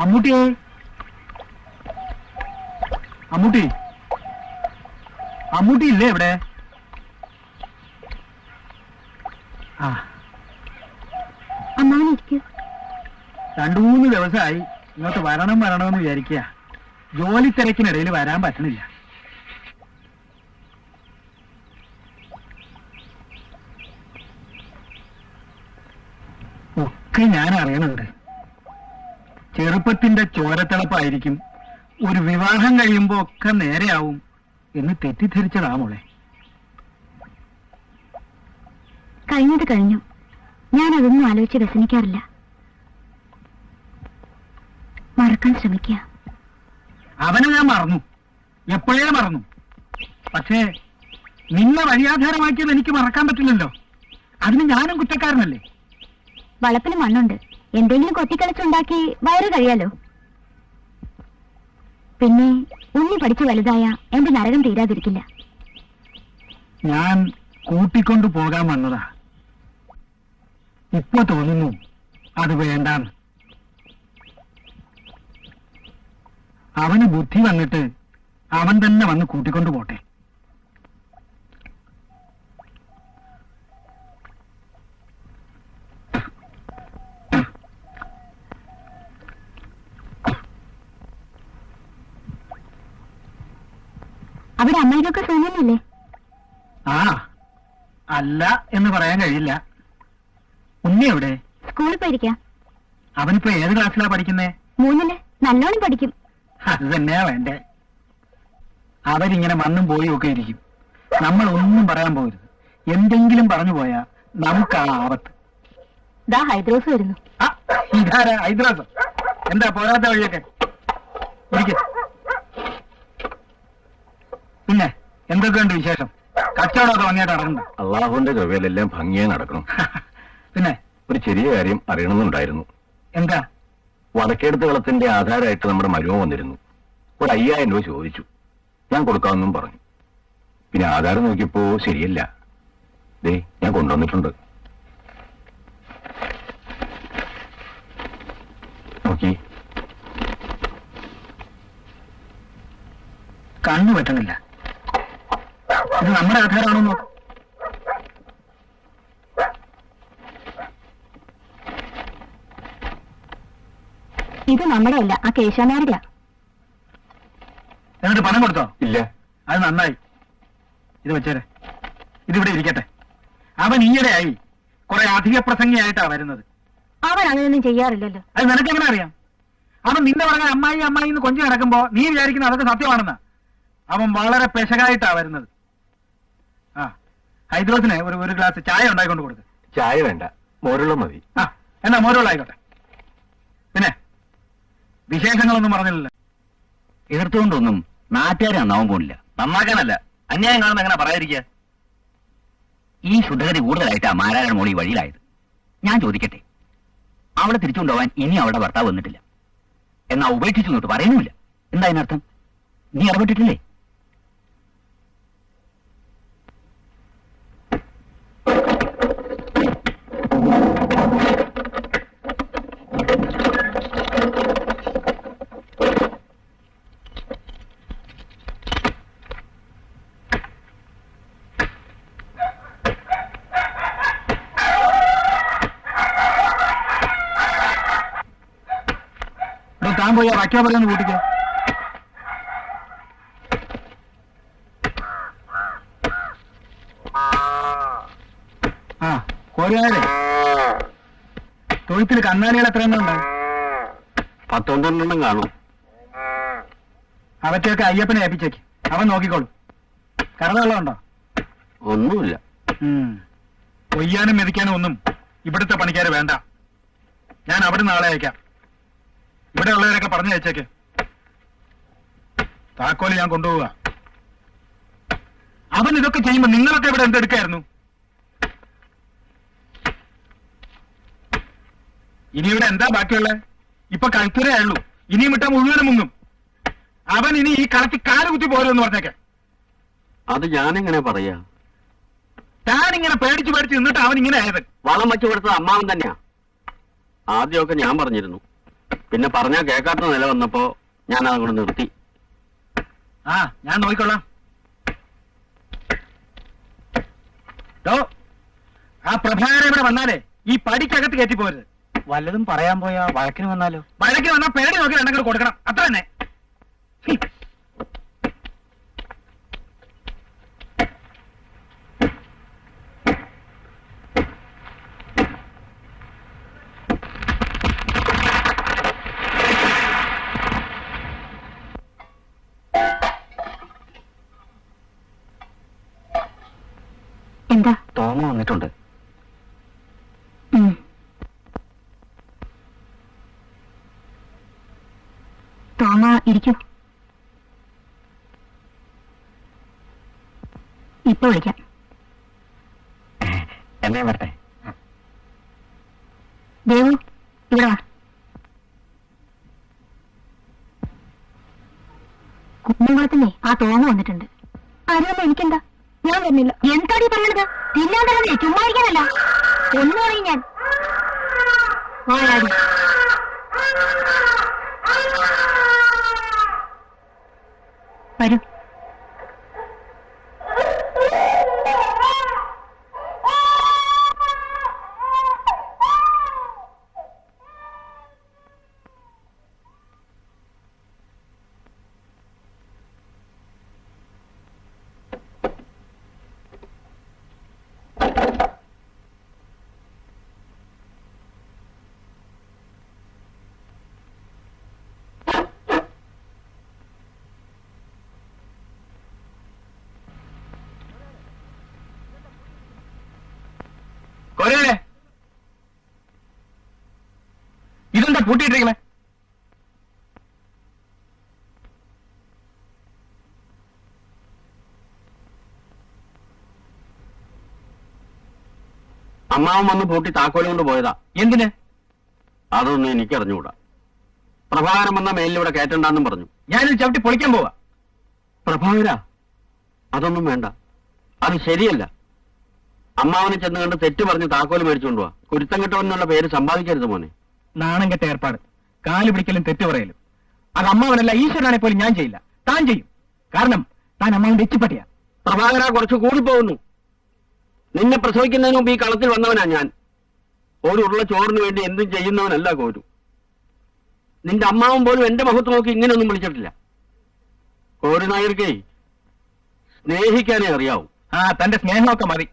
അമ്മൂട്ടിയെ, അമ്മൂട്ടി, അമ്മൂട്ടി ഇല്ലേ ഇവിടെ? ആ, അമ്മാവനിരിക്കൂ. 2-3 ദിവസമായി ഇങ്ങോട്ട് വരണമെന്ന് വിചാരിക്കുക. ജോലി തിരക്കിനിടയിൽ വരാൻ പറ്റണില്ല. ഒക്കെ ഞാൻ അറിയണുണ്ട്. ചെറുപ്പത്തിന്റെ ചോരത്തിളപ്പായിരിക്കും, ഒരു വിവാഹം കഴിയുമ്പോ ഒക്കെ നേരെയാവും എന്ന് തെറ്റിദ്ധരിച്ചതാ മോളെ. കഴിഞ്ഞത് കഴിഞ്ഞു. ഞാൻ അതൊന്നും ആലോചിച്ച് വ്യസനിക്കാറില്ല. മറക്കാൻ ശ്രമിക്കുക. അവനെ ഞാൻ മറന്നു, എപ്പോഴേ മറന്നു. പക്ഷേ നിന്നെ വഴിയാധാരമാക്കിയത് എനിക്ക് മറക്കാൻ പറ്റില്ലല്ലോ. അതിന് ഞാനും കുറ്റക്കാരനല്ലേ? വളപ്പിന് മണ്ണുണ്ട്. എന്തെങ്കിലും കൊത്തിക്കളിച്ചുണ്ടാക്കി വയറ് കഴിയാലോ. പിന്നെ ഉണ്ണി പഠിച്ചു വലുതായ എന്റെ നരകം തീരാതിരിക്കില്ല. ഞാൻ കൂട്ടിക്കൊണ്ടു പോകാൻ വന്നതാ. ഇപ്പൊ തോന്നുന്നു അത് വേണ്ടാന്ന്. അവന് ബുദ്ധി വന്നിട്ട് അവൻ തന്നെ വന്ന് കൂട്ടിക്കൊണ്ടു പോട്ടെ. അവിടെ അമ്മയിലൊക്കെ സൂര്യനല്ലേ? ആ, അല്ല എന്ന് പറയാൻ കഴിയില്ല. ഉണ്ണി എവിടെ? സ്കൂളിൽ പോയിരിക്കാം. അവനിപ്പോ ഏത് ക്ലാസ്സിലാ പഠിക്കുന്നേ? 3-ല്. നല്ലോണം പഠിക്കും. അത് തന്നെയാ വേണ്ടേ. അവരിങ്ങനെ വന്നും പോയും ഒക്കെ ഇരിക്കും. നമ്മൾ ഒന്നും പറയാൻ പോകരുത്. എന്തെങ്കിലും പറഞ്ഞു പോയാ നമുക്ക് ആ ആപത്ത്. ദാ ഹൈദ്രോസ് വരുന്നു. ആ, ഇതാരാ ഹൈദ്രാസ്? എന്താ പോരാത്ത വഴിയൊക്കെ? ഇരിക്ക്. പിന്നെ എന്തൊക്കെയുണ്ട് വിശേഷം? കച്ചവടമൊക്കെ ഭംഗിയായിട്ട് നടക്കണ്ട? അള്ളാഹുവിന്റെ ചൊവ്വയിലെല്ലാം ഭംഗിയായി നടക്കണം. പിന്നെ ഒരു ചെറിയ കാര്യം അറിയണമെന്നുണ്ടായിരുന്നു. എന്താ? വടക്കേടത്ത് കളത്തിന്റെ ആധാരമായിട്ട് നമ്മുടെ മരുമ വന്നിരുന്നു. ഒരു 5000 രൂപ ചോദിച്ചു. ഞാൻ കൊടുക്കാമെന്നും പറഞ്ഞു. പിന്നെ ആധാരം നോക്കിയപ്പോ ശരിയല്ല. ദേ, ഞാൻ കൊണ്ടുവന്നിട്ടുണ്ട്. നോക്കി. കണ്ണു പറ്റണില്ല. ഇത് നമ്മുടെ ആധാരമാണോ നോക്ക്. ഇത് നമ്മുടെ അല്ല, ആ കേശവനാരുടെ. എന്നിട്ട് പണം കൊടുത്തോ? ഇല്ല. അത് നന്നായി. ഇത് വെച്ചേരെ, ഇതിവിടെ ഇരിക്കട്ടെ. അവൻ ഈയിടെയായി കുറെ അധിക പ്രസംഗിയായിട്ടാ വരുന്നത്. അവൻ അങ്ങനെയൊന്നും ചെയ്യാറില്ലല്ലോ. അത് നിനക്കെങ്ങനെ അറിയാം? അവൻ നിന്നെ പറഞ്ഞ അമ്മായി അമ്മായി എന്ന് കൊഞ്ചു നടക്കുമ്പോ നീ വിചാരിക്കുന്ന അതൊക്കെ സത്യമാണെന്നാ. അവൻ വളരെ പെശകായിട്ടാ വരുന്നത്. ആ, ഹൈദ്രോസിന് ഒരു ഗ്ലാസ് ചായ ഉണ്ടായിക്കൊണ്ട് കൊടുക്ക്. ചായ വേണ്ട, മോരുള്ള മതി. ആ, എന്നാ മോരുള്ളായിക്കോട്ടെ. പിന്നെ വിശേഷങ്ങളൊന്നും പറഞ്ഞില്ലല്ലോ. എതിർത്തുകൊണ്ടൊന്നും നാട്ടുകാരെ നന്നാവാൻ പോണില്ല. നന്നാക്കാനല്ല, അന്യായം കാണുന്ന എങ്ങനെ പറയാതിരിക്കുക? ഈ ശുദ്ധഗതി കൂടുതലായിട്ടാ മാരായണ മോളി വഴിയിലായത്. ഞാൻ ചോദിക്കട്ടെ, അവളെ തിരിച്ചുകൊണ്ടുപോവാൻ ഇനി അവളുടെ ഭർത്താവ് വന്നിട്ടില്ല, എന്നാ ഉപേക്ഷിച്ചു എന്നിട്ട് പറയുന്നുമില്ല. എന്താ അതിനർത്ഥം? നീ ഇടപെട്ടിട്ടില്ലേ? താൻ പോയി വയ്ക്കാൻ പറയുന്ന കൂട്ടിക്കോ. ആ, കോരുകാരെ തൊഴുത്തിൽ കന്നാലികൾ എത്ര എണ്ണം ഉണ്ട്? 10-12 കാണും. അവറ്റൊക്കെ അയ്യപ്പനെ ഏൽപ്പിച്ചേക്ക്, അവൻ നോക്കിക്കോളും. കറവെള്ളമുണ്ടോ? ഒന്നുമില്ല. കൊയ്യാനും മെതിക്കാനും ഒന്നും ഇവിടുത്തെ പണിക്കാര് വേണ്ട. ഞാൻ അവിടെ നാളെ അയക്കാം. ഇവിടെ ഉള്ളവരൊക്കെ പറഞ്ഞു അയച്ചേക്ക്. താക്കോല് ഞാൻ കൊണ്ടുപോവുക. അവൻ ഇതൊക്കെ ചെയ്യുമ്പോ നിങ്ങളൊക്കെ ഇവിടെ എന്തെടുക്കായിരുന്നു? ഇനി ഇവിടെ എന്താ ബാക്കിയുള്ളത്? ഇപ്പൊ കളിക്കരേ ഉള്ളൂ. ഇനിയും വിട്ടാ മുഴുവനും മുങ്ങും. അവൻ ഇനി ഈ കളത്തിൽ കാല് കുത്തി പോരുമെന്ന് പറഞ്ഞേക്കെ. അത് ഞാനെങ്ങനെ പറയാ? താനിങ്ങനെ പേടിച്ച് പേടിച്ച് നിന്നിട്ട് അവൻ ഇങ്ങനെ ആയത്. വളം വെച്ചു കൊടുത്തത് അമ്മാവൻ തന്നെയാ. ആദ്യമൊക്കെ ഞാൻ പറഞ്ഞിരുന്നു, പിന്നെ പറഞ്ഞാ കേൾക്കാത്ത നില വന്നപ്പോ ഞാൻ അതങ്ങോട്ട് നിർത്തി. ആ, ഞാൻ നോക്കിക്കൊള്ളാം. ആ പ്രഭാകരൻ ഇവിടെ വന്നാലേ ഈ പടിക്കകത്ത് കയറ്റി പോരുത്. വല്ലതും പറയാൻ പോയാ വഴക്കിന് വന്നാലോ? വഴക്കിന് വന്നാൽ പേടി നോക്കി രണ്ടെങ്കിലും കൊടുക്കണം, അത്ര തന്നെ. എന്താ? തോമ വന്നിട്ടുണ്ട്. തോമ ഇരിക്കൂ. ഇപ്പൊ വിളിക്കാം. എന്നെ വരട്ടെ. ദേവു, ഇവിടെ വാ. കുന്നംകുളത്തിനെ ആ തോമ വന്നിട്ടുണ്ട്. ആരും എനിക്കെന്താ? ഞാൻ വരുന്നില്ല. എന്താടി പറയണത്? തിന്നാൻ തരുന്നേ, ചുമ്മാ ഇരിക്കാനല്ല. ഒന്ന് പറയും ഞാൻ. വായാടി. വരൂ. ഇതെന്താ പൂട്ടിയിട്ടിരിക്കണേ? അമ്മാവൻ വന്ന് പൂട്ടി താക്കോല് കൊണ്ട് പോയതാ. എന്തിന്? അതൊന്നും എനിക്കറിഞ്ഞുകൂടാ. പ്രഭാകരൻ വന്ന മേലിലൂടെ കയറ്റണ്ടെന്നും പറഞ്ഞു. ഞാനിത് ചവിട്ടി പൊളിക്കാൻ പോവാ. പ്രഭാകര, അതൊന്നും വേണ്ട, അത് ശരിയല്ല. അമ്മാവനെ ചെന്ന് കണ്ട് തെറ്റ് പറഞ്ഞ് താക്കോല് മേടിച്ചുകൊണ്ട് പോവാ. കുരുത്തം കെട്ടവനെന്നുള്ള പേര് സമ്പാദിക്കരുത് മോനെ. നാണം കെട്ട ഏർപ്പാട്, കാല് പിടിക്കലും തെറ്റ് പറയലും. അത് അമ്മാവനല്ല, ഈശ്വരനാണെ പോലും ഞാൻ ചെയ്യില്ല. താൻ ചെയ്യും. കാരണം താൻ അമ്മാവൻ വെച്ചുപട്ടിയാ. പ്രഭാകര, കുറച്ച് കൂടിപ്പോകുന്നു. നിന്നെ പ്രസവിക്കുന്നതിന് മുമ്പ് ഈ കളത്തിൽ വന്നവനാ ഞാൻ. ഒരു ഉരുള ചോറിന് വേണ്ടി എന്തും ചെയ്യുന്നവനല്ല കോരു. നിന്റെ അമ്മാവൻ പോലും എന്റെ മുഖത്ത് നോക്കി ഇങ്ങനെയൊന്നും വിളിച്ചിട്ടില്ല. ഒരു നായർക്കേ സ്നേഹിക്കാനേ അറിയാവൂ. ആ തന്റെ സ്നേഹമൊക്കെ മതി.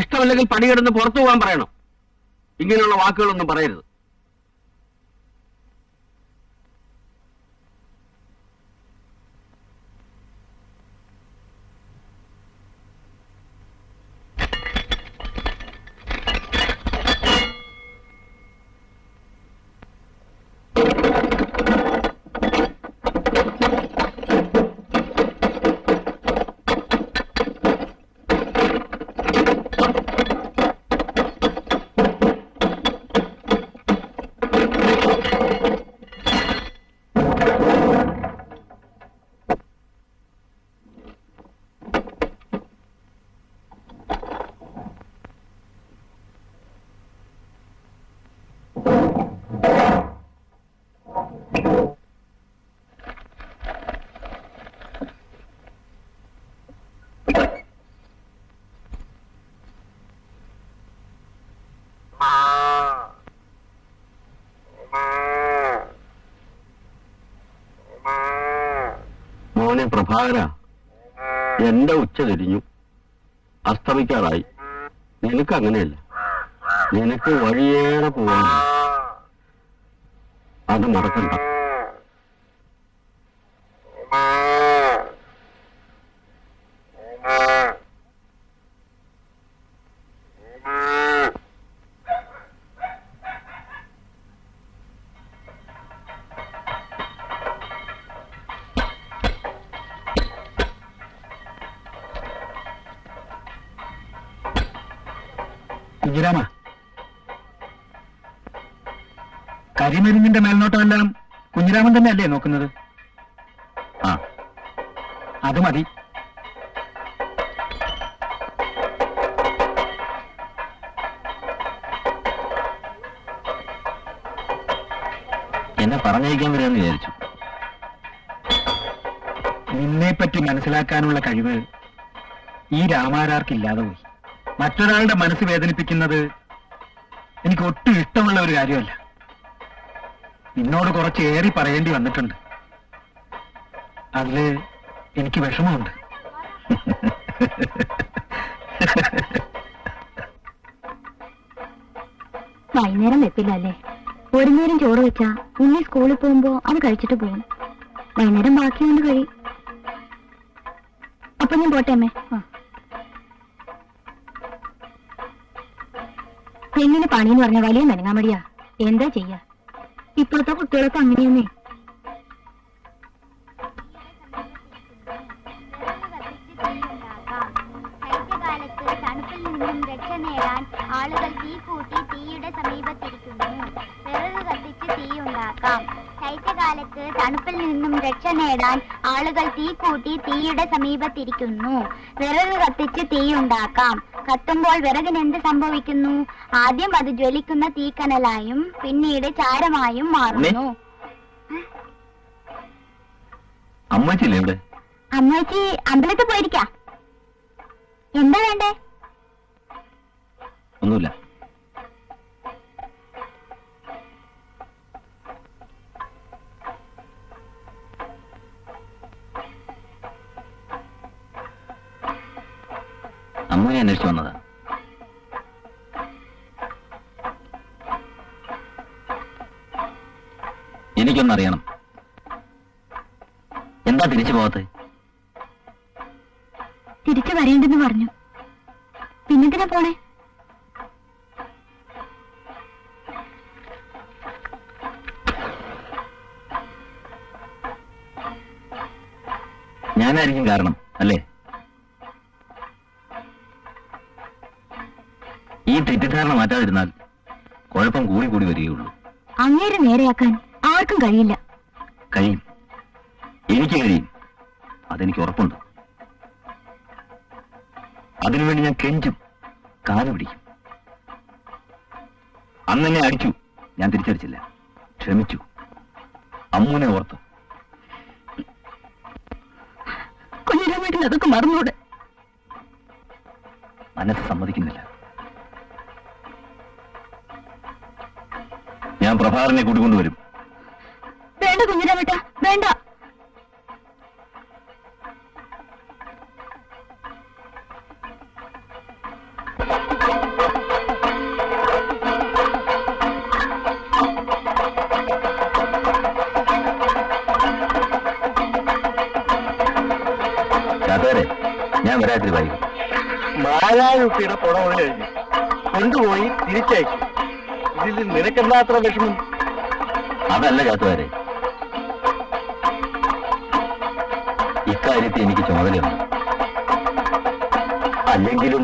ഇഷ്ടമല്ലെങ്കിൽ പണികിടന്ന് പുറത്തു പോകാൻ പറയണം. ഇങ്ങനെയുള്ള വാക്കുകളൊന്നും പറയരുത്. മോനെ പ്രഭാകര, എന്റെ ഉച്ച തിരിഞ്ഞു, അസ്തമിക്കാറായി. നിനക്ക് അങ്ങനെയല്ല. നിനക്ക് വഴിയേറെ പോവാൻ, അത് മറക്കണ്ട. കുഞ്ഞിരാമ, കരിമരുന്നിന്റെ മേൽനോട്ടമെല്ലാം കുഞ്ഞിരാമൻ തന്നെ അല്ലേ നോക്കുന്നത്? ആ, അത് മതി. എന്നെ പറഞ്ഞയക്കാൻ വരാമെന്ന് വിചാരിച്ചു. നിന്നെപ്പറ്റി മനസ്സിലാക്കാനുള്ള കഴിവ് ഈ രാമാരാർക്കില്ലാതെ പോയി. മറ്റൊരാളുടെ മനസ്സ് വേദനിപ്പിക്കുന്നത് എനിക്ക് ഒട്ടും ഇഷ്ടമുള്ള ഒരു കാര്യമല്ല. നിന്നോട് കുറച്ച് ഏറി പറയേണ്ടി വന്നിട്ടുണ്ട്. അതില് എനിക്ക് വിഷമമുണ്ട്. വൈകുന്നേരം വെപ്പില്ല അല്ലേ? ഒരു നേരം ചോറ് വെച്ചാ ഉണ്ണി സ്കൂളിൽ പോകുമ്പോ അത് കഴിച്ചിട്ട് പോകും. വൈകുന്നേരം ബാക്കി കൊണ്ട് കഴിയും. അപ്പൊ ഞാൻ പോട്ടെ അമ്മേ. എങ്ങനെ പണിന്ന് പറഞ്ഞ വലിയ മെനങ്ങാമടിയാ. എന്താ ചെയ്യാ? ഇപ്പോഴത്തെ കുട്ടികളൊക്കെ അങ്ങനെയൊന്നേ. ശൈത്യകാലത്ത് തണുപ്പിൽ നിന്നും രക്ഷ നേടാൻ ആളുകൾ തീ കൂട്ടി തീയുടെ സമീപത്തിരിക്കുന്നു. വിറക് കത്തിച്ച് തീയുണ്ടാക്കാം. ശൈത്യകാലത്ത് തണുപ്പിൽ നിന്നും രക്ഷ നേടാൻ ആളുകൾ തീ കൂട്ടി തീയുടെ സമീപത്തിരിക്കുന്നു. വിറക് കത്തിച്ച് തീയുണ്ടാക്കാം. കത്തുമ്പോൾ വിറകിന് എന്ത് സംഭവിക്കുന്നു? ആദ്യം അത് ജ്വലിക്കുന്ന തീക്കനലായും പിന്നീട് ചാരമായും മാറുന്നു. അമ്മച്ചില്ലേ ഇവിടെ? അമ്മച്ചി അമ്പലത്തിൽ പോയിരിക്കാ. എന്താ വേണ്ടേ? ഒന്നുമില്ല. അമ്മയെ അന്വേഷിച്ചു വന്നതാ. എനിക്കൊന്നറിയണം. എന്താ തിരിച്ചു പോകാത്തത്? തിരിച്ചു വരേണ്ടെന്ന് പറഞ്ഞു. പിന്നെന്തിനാ പോണേ? ഞാനായിരിക്കും കാരണം അല്ലേ? ഈ തെറ്റിദ്ധാരണ മാറ്റാതിരുന്നാൽ കുഴപ്പം കൂടി കൂടി വരികയുള്ളൂ. അങ്ങേരെ നേരെയാക്കാൻ ആർക്കും കഴിയില്ല. കഴിയും, എനിക്ക് കഴിയും. അതെനിക്ക് ഉറപ്പുണ്ട്. അതിനുവേണ്ടി ഞാൻ കെഞ്ചും, കാല് പിടിക്കും. അന്നെന്നെ അടിച്ചു, ഞാൻ തിരിച്ചടിച്ചില്ല, ക്ഷമിച്ചു. അമ്മൂനെ ഓർത്ത്. കുഞ്ഞിനെ വീട്ടിൽ അതൊക്കെ മറന്നൂടെ? മനസ്സ് സമ്മതിക്കുന്നില്ല. ഞാൻ പ്രഭാകരനെ കൂട്ടിക്കൊണ്ടുവരും. വേണ്ട കുഞ്ഞിരാമേട്ട, വേണ്ട. ചാത്തവരെ, ഞാൻ വരാത്തിരി വൈകും. മായായുട്ടിയുടെ പുറമെ കഴിഞ്ഞു കൊണ്ടുപോയി തിരിച്ചയച്ചു. ഇതിൽ നിനക്കെന്താത്ര വിഷമം? അതല്ല ചാത്തവരെ, ഇക്കാര്യത്തിൽ എനിക്ക് ചുമതലയുണ്ട്. അല്ലെങ്കിലും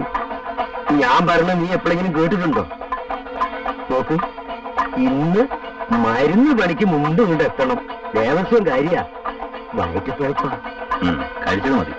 ഞാൻ പറഞ്ഞ നീ എപ്പോഴെങ്കിലും കേട്ടിട്ടുണ്ടോ? നോക്ക്, ഇന്ന് മരുന്ന് പണിക്ക് മുമ്പ് ഇവിടെ എത്തണം. ദേവസ്വം കാര്യ വയറ്റ് കുഴപ്പ. കഴിച്ചത് മതി.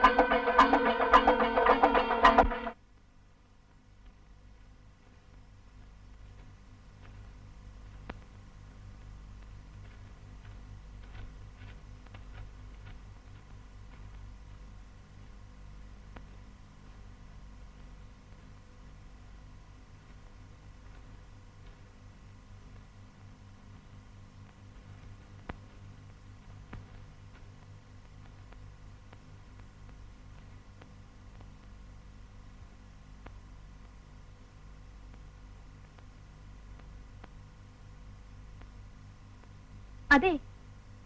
അതെ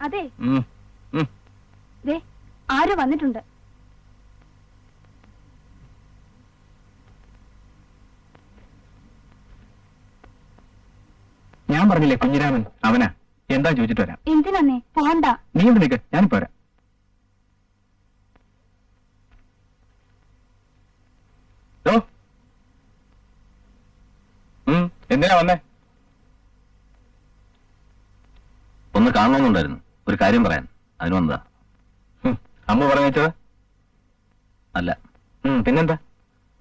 അതെ, ദേ ആരോ വന്നിട്ടുണ്ട്. ഞാൻ പറഞ്ഞില്ലേ കുഞ്ഞിരാമൻ അവനാ. എന്താ ചോദിച്ചിട്ട് വരാം. എന്തിനന്നേ? പോണ്ട. നീ ഇവിടെ നിൽക്ക്, ഞാനിപ്പോ വരാം. എന്തിനാ വന്നേ? ഒന്ന് കാണണമെന്നുണ്ടായിരുന്നു, ഒരു കാര്യം പറയാൻ. അതിന് വന്നതാ. അമ്മ പറഞ്ഞു വെച്ചത് അല്ല. പിന്നെന്താ?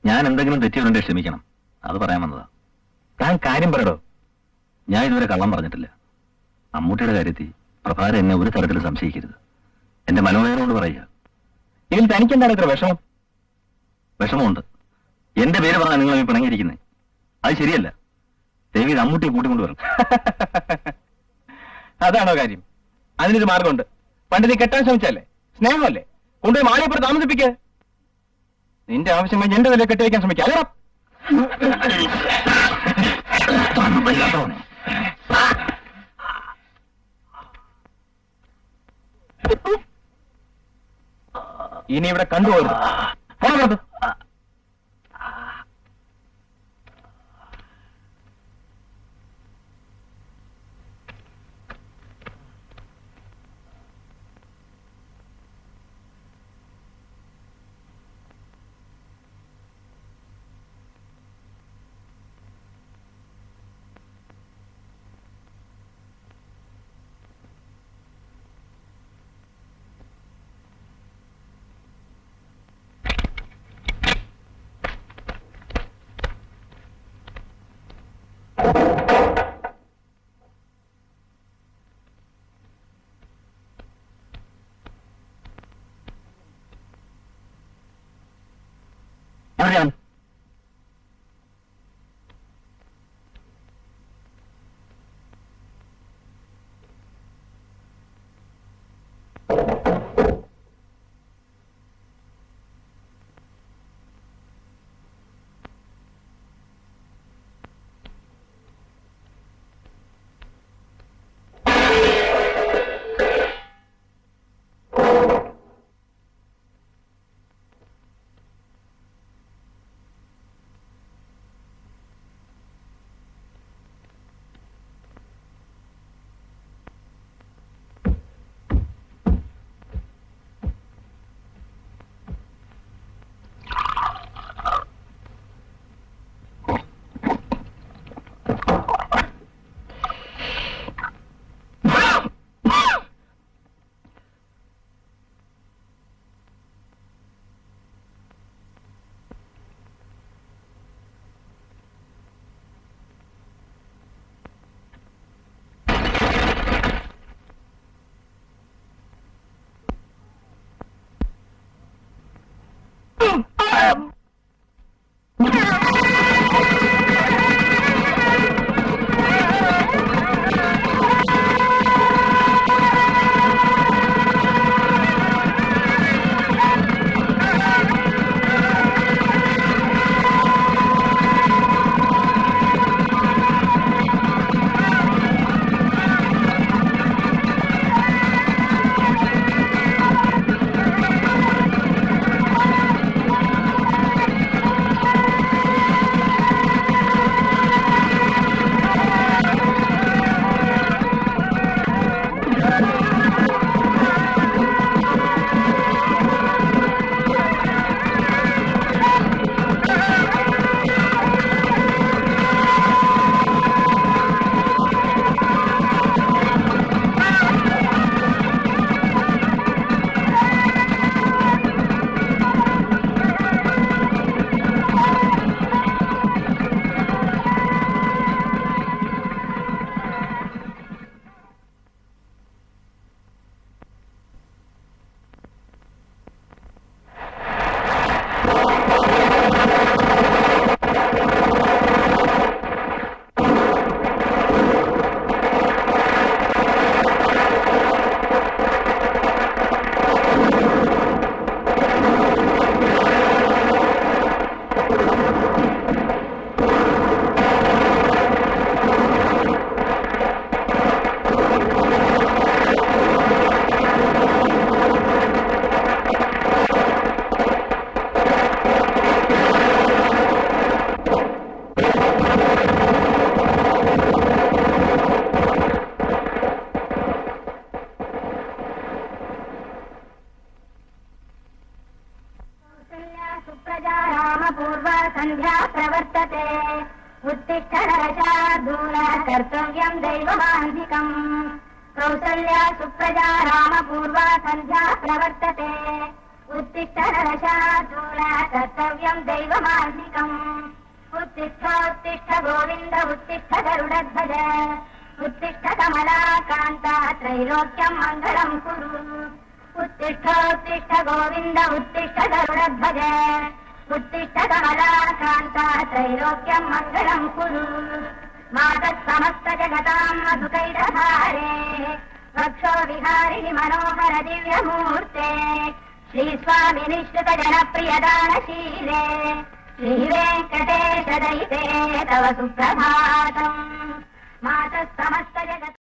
ഞാൻ എന്തെങ്കിലും തെറ്റിയുണ്ടെങ്കിൽ ക്ഷമിക്കണം, അത് പറയാൻ വന്നതാ. താൻ കാര്യം പറയടോ. ഞാൻ ഇതുവരെ കള്ളം പറഞ്ഞിട്ടില്ല. അമ്മൂട്ടിയുടെ കാര്യത്തിൽ പ്രഭാരം എന്നെ ഒരു തരത്തിൽ സംശയിക്കരുത്. എന്റെ മനോവേദനയോട് പറയുക. ഇതിൽ തനിക്കെന്താണ് ഇത്ര വിഷമം? വിഷമമുണ്ട്. എന്റെ പേര് പറഞ്ഞാൽ നിങ്ങൾ ഈ പിണങ്ങിയിരിക്കുന്നത്. അത് ശരിയല്ല. ദേവി അമ്മൂട്ടിയെ കൂട്ടിക്കൊണ്ട് വരും. അതാണോ കാര്യം? അതിനൊരു മാർഗമുണ്ട്. പണ്ട് നീ കെട്ടാൻ ശ്രമിച്ചല്ലേ? സ്നേഹമല്ലേ? കൊണ്ടുപോയി മാളിയപ്പുറത്ത് താമസിപ്പിക്കുക. നിന്റെ ആവശ്യമായി എന്റെ വില കെട്ടിവെക്കാൻ ശ്രമിക്കുക. അല്ലടാ, ഇനി ഇവിടെ കണ്ടുപോകരുത്. പോകരുത്. എവിടെയാണ്? पूर्वा सन्ध्या प्रवर्तते उत्तिष्ठ नरशार्दूल कर्तव्यम् दैवमान्धिकम् कौसल्या सुप्रजा रामपूर्वा सन्ध्या प्रवर्तते उत्तिष्ठ नरशार्दूल कर्तव्यम् दैवमान्धिकम् उत्तिष्ठोत्तिष्ठ गोविन्द उत्तिष्ठ गरुडध्वज उत्तिष्ठ कमलाकान्ता त्रैलोक्यम् मङ्गलम् कुरु उत्तिष्ठोत्तिष्ठ गोविन्द उत्तिष्ठ गरुडध्वज उत्तिष्ठ कमलाकान्ता त्रैलोक्यम् मङ्गलम् कुरु मातः समस्त जगताम् मधुकैटभारे वक्षो विहारिणि मनोहर दिव्यमूर्ते श्रीस्वामि निःश्रुत जनप्रियदानशीले श्रीवेङ्कटेश दयिते तव सुप्रभातम् मातः समस्त जगत्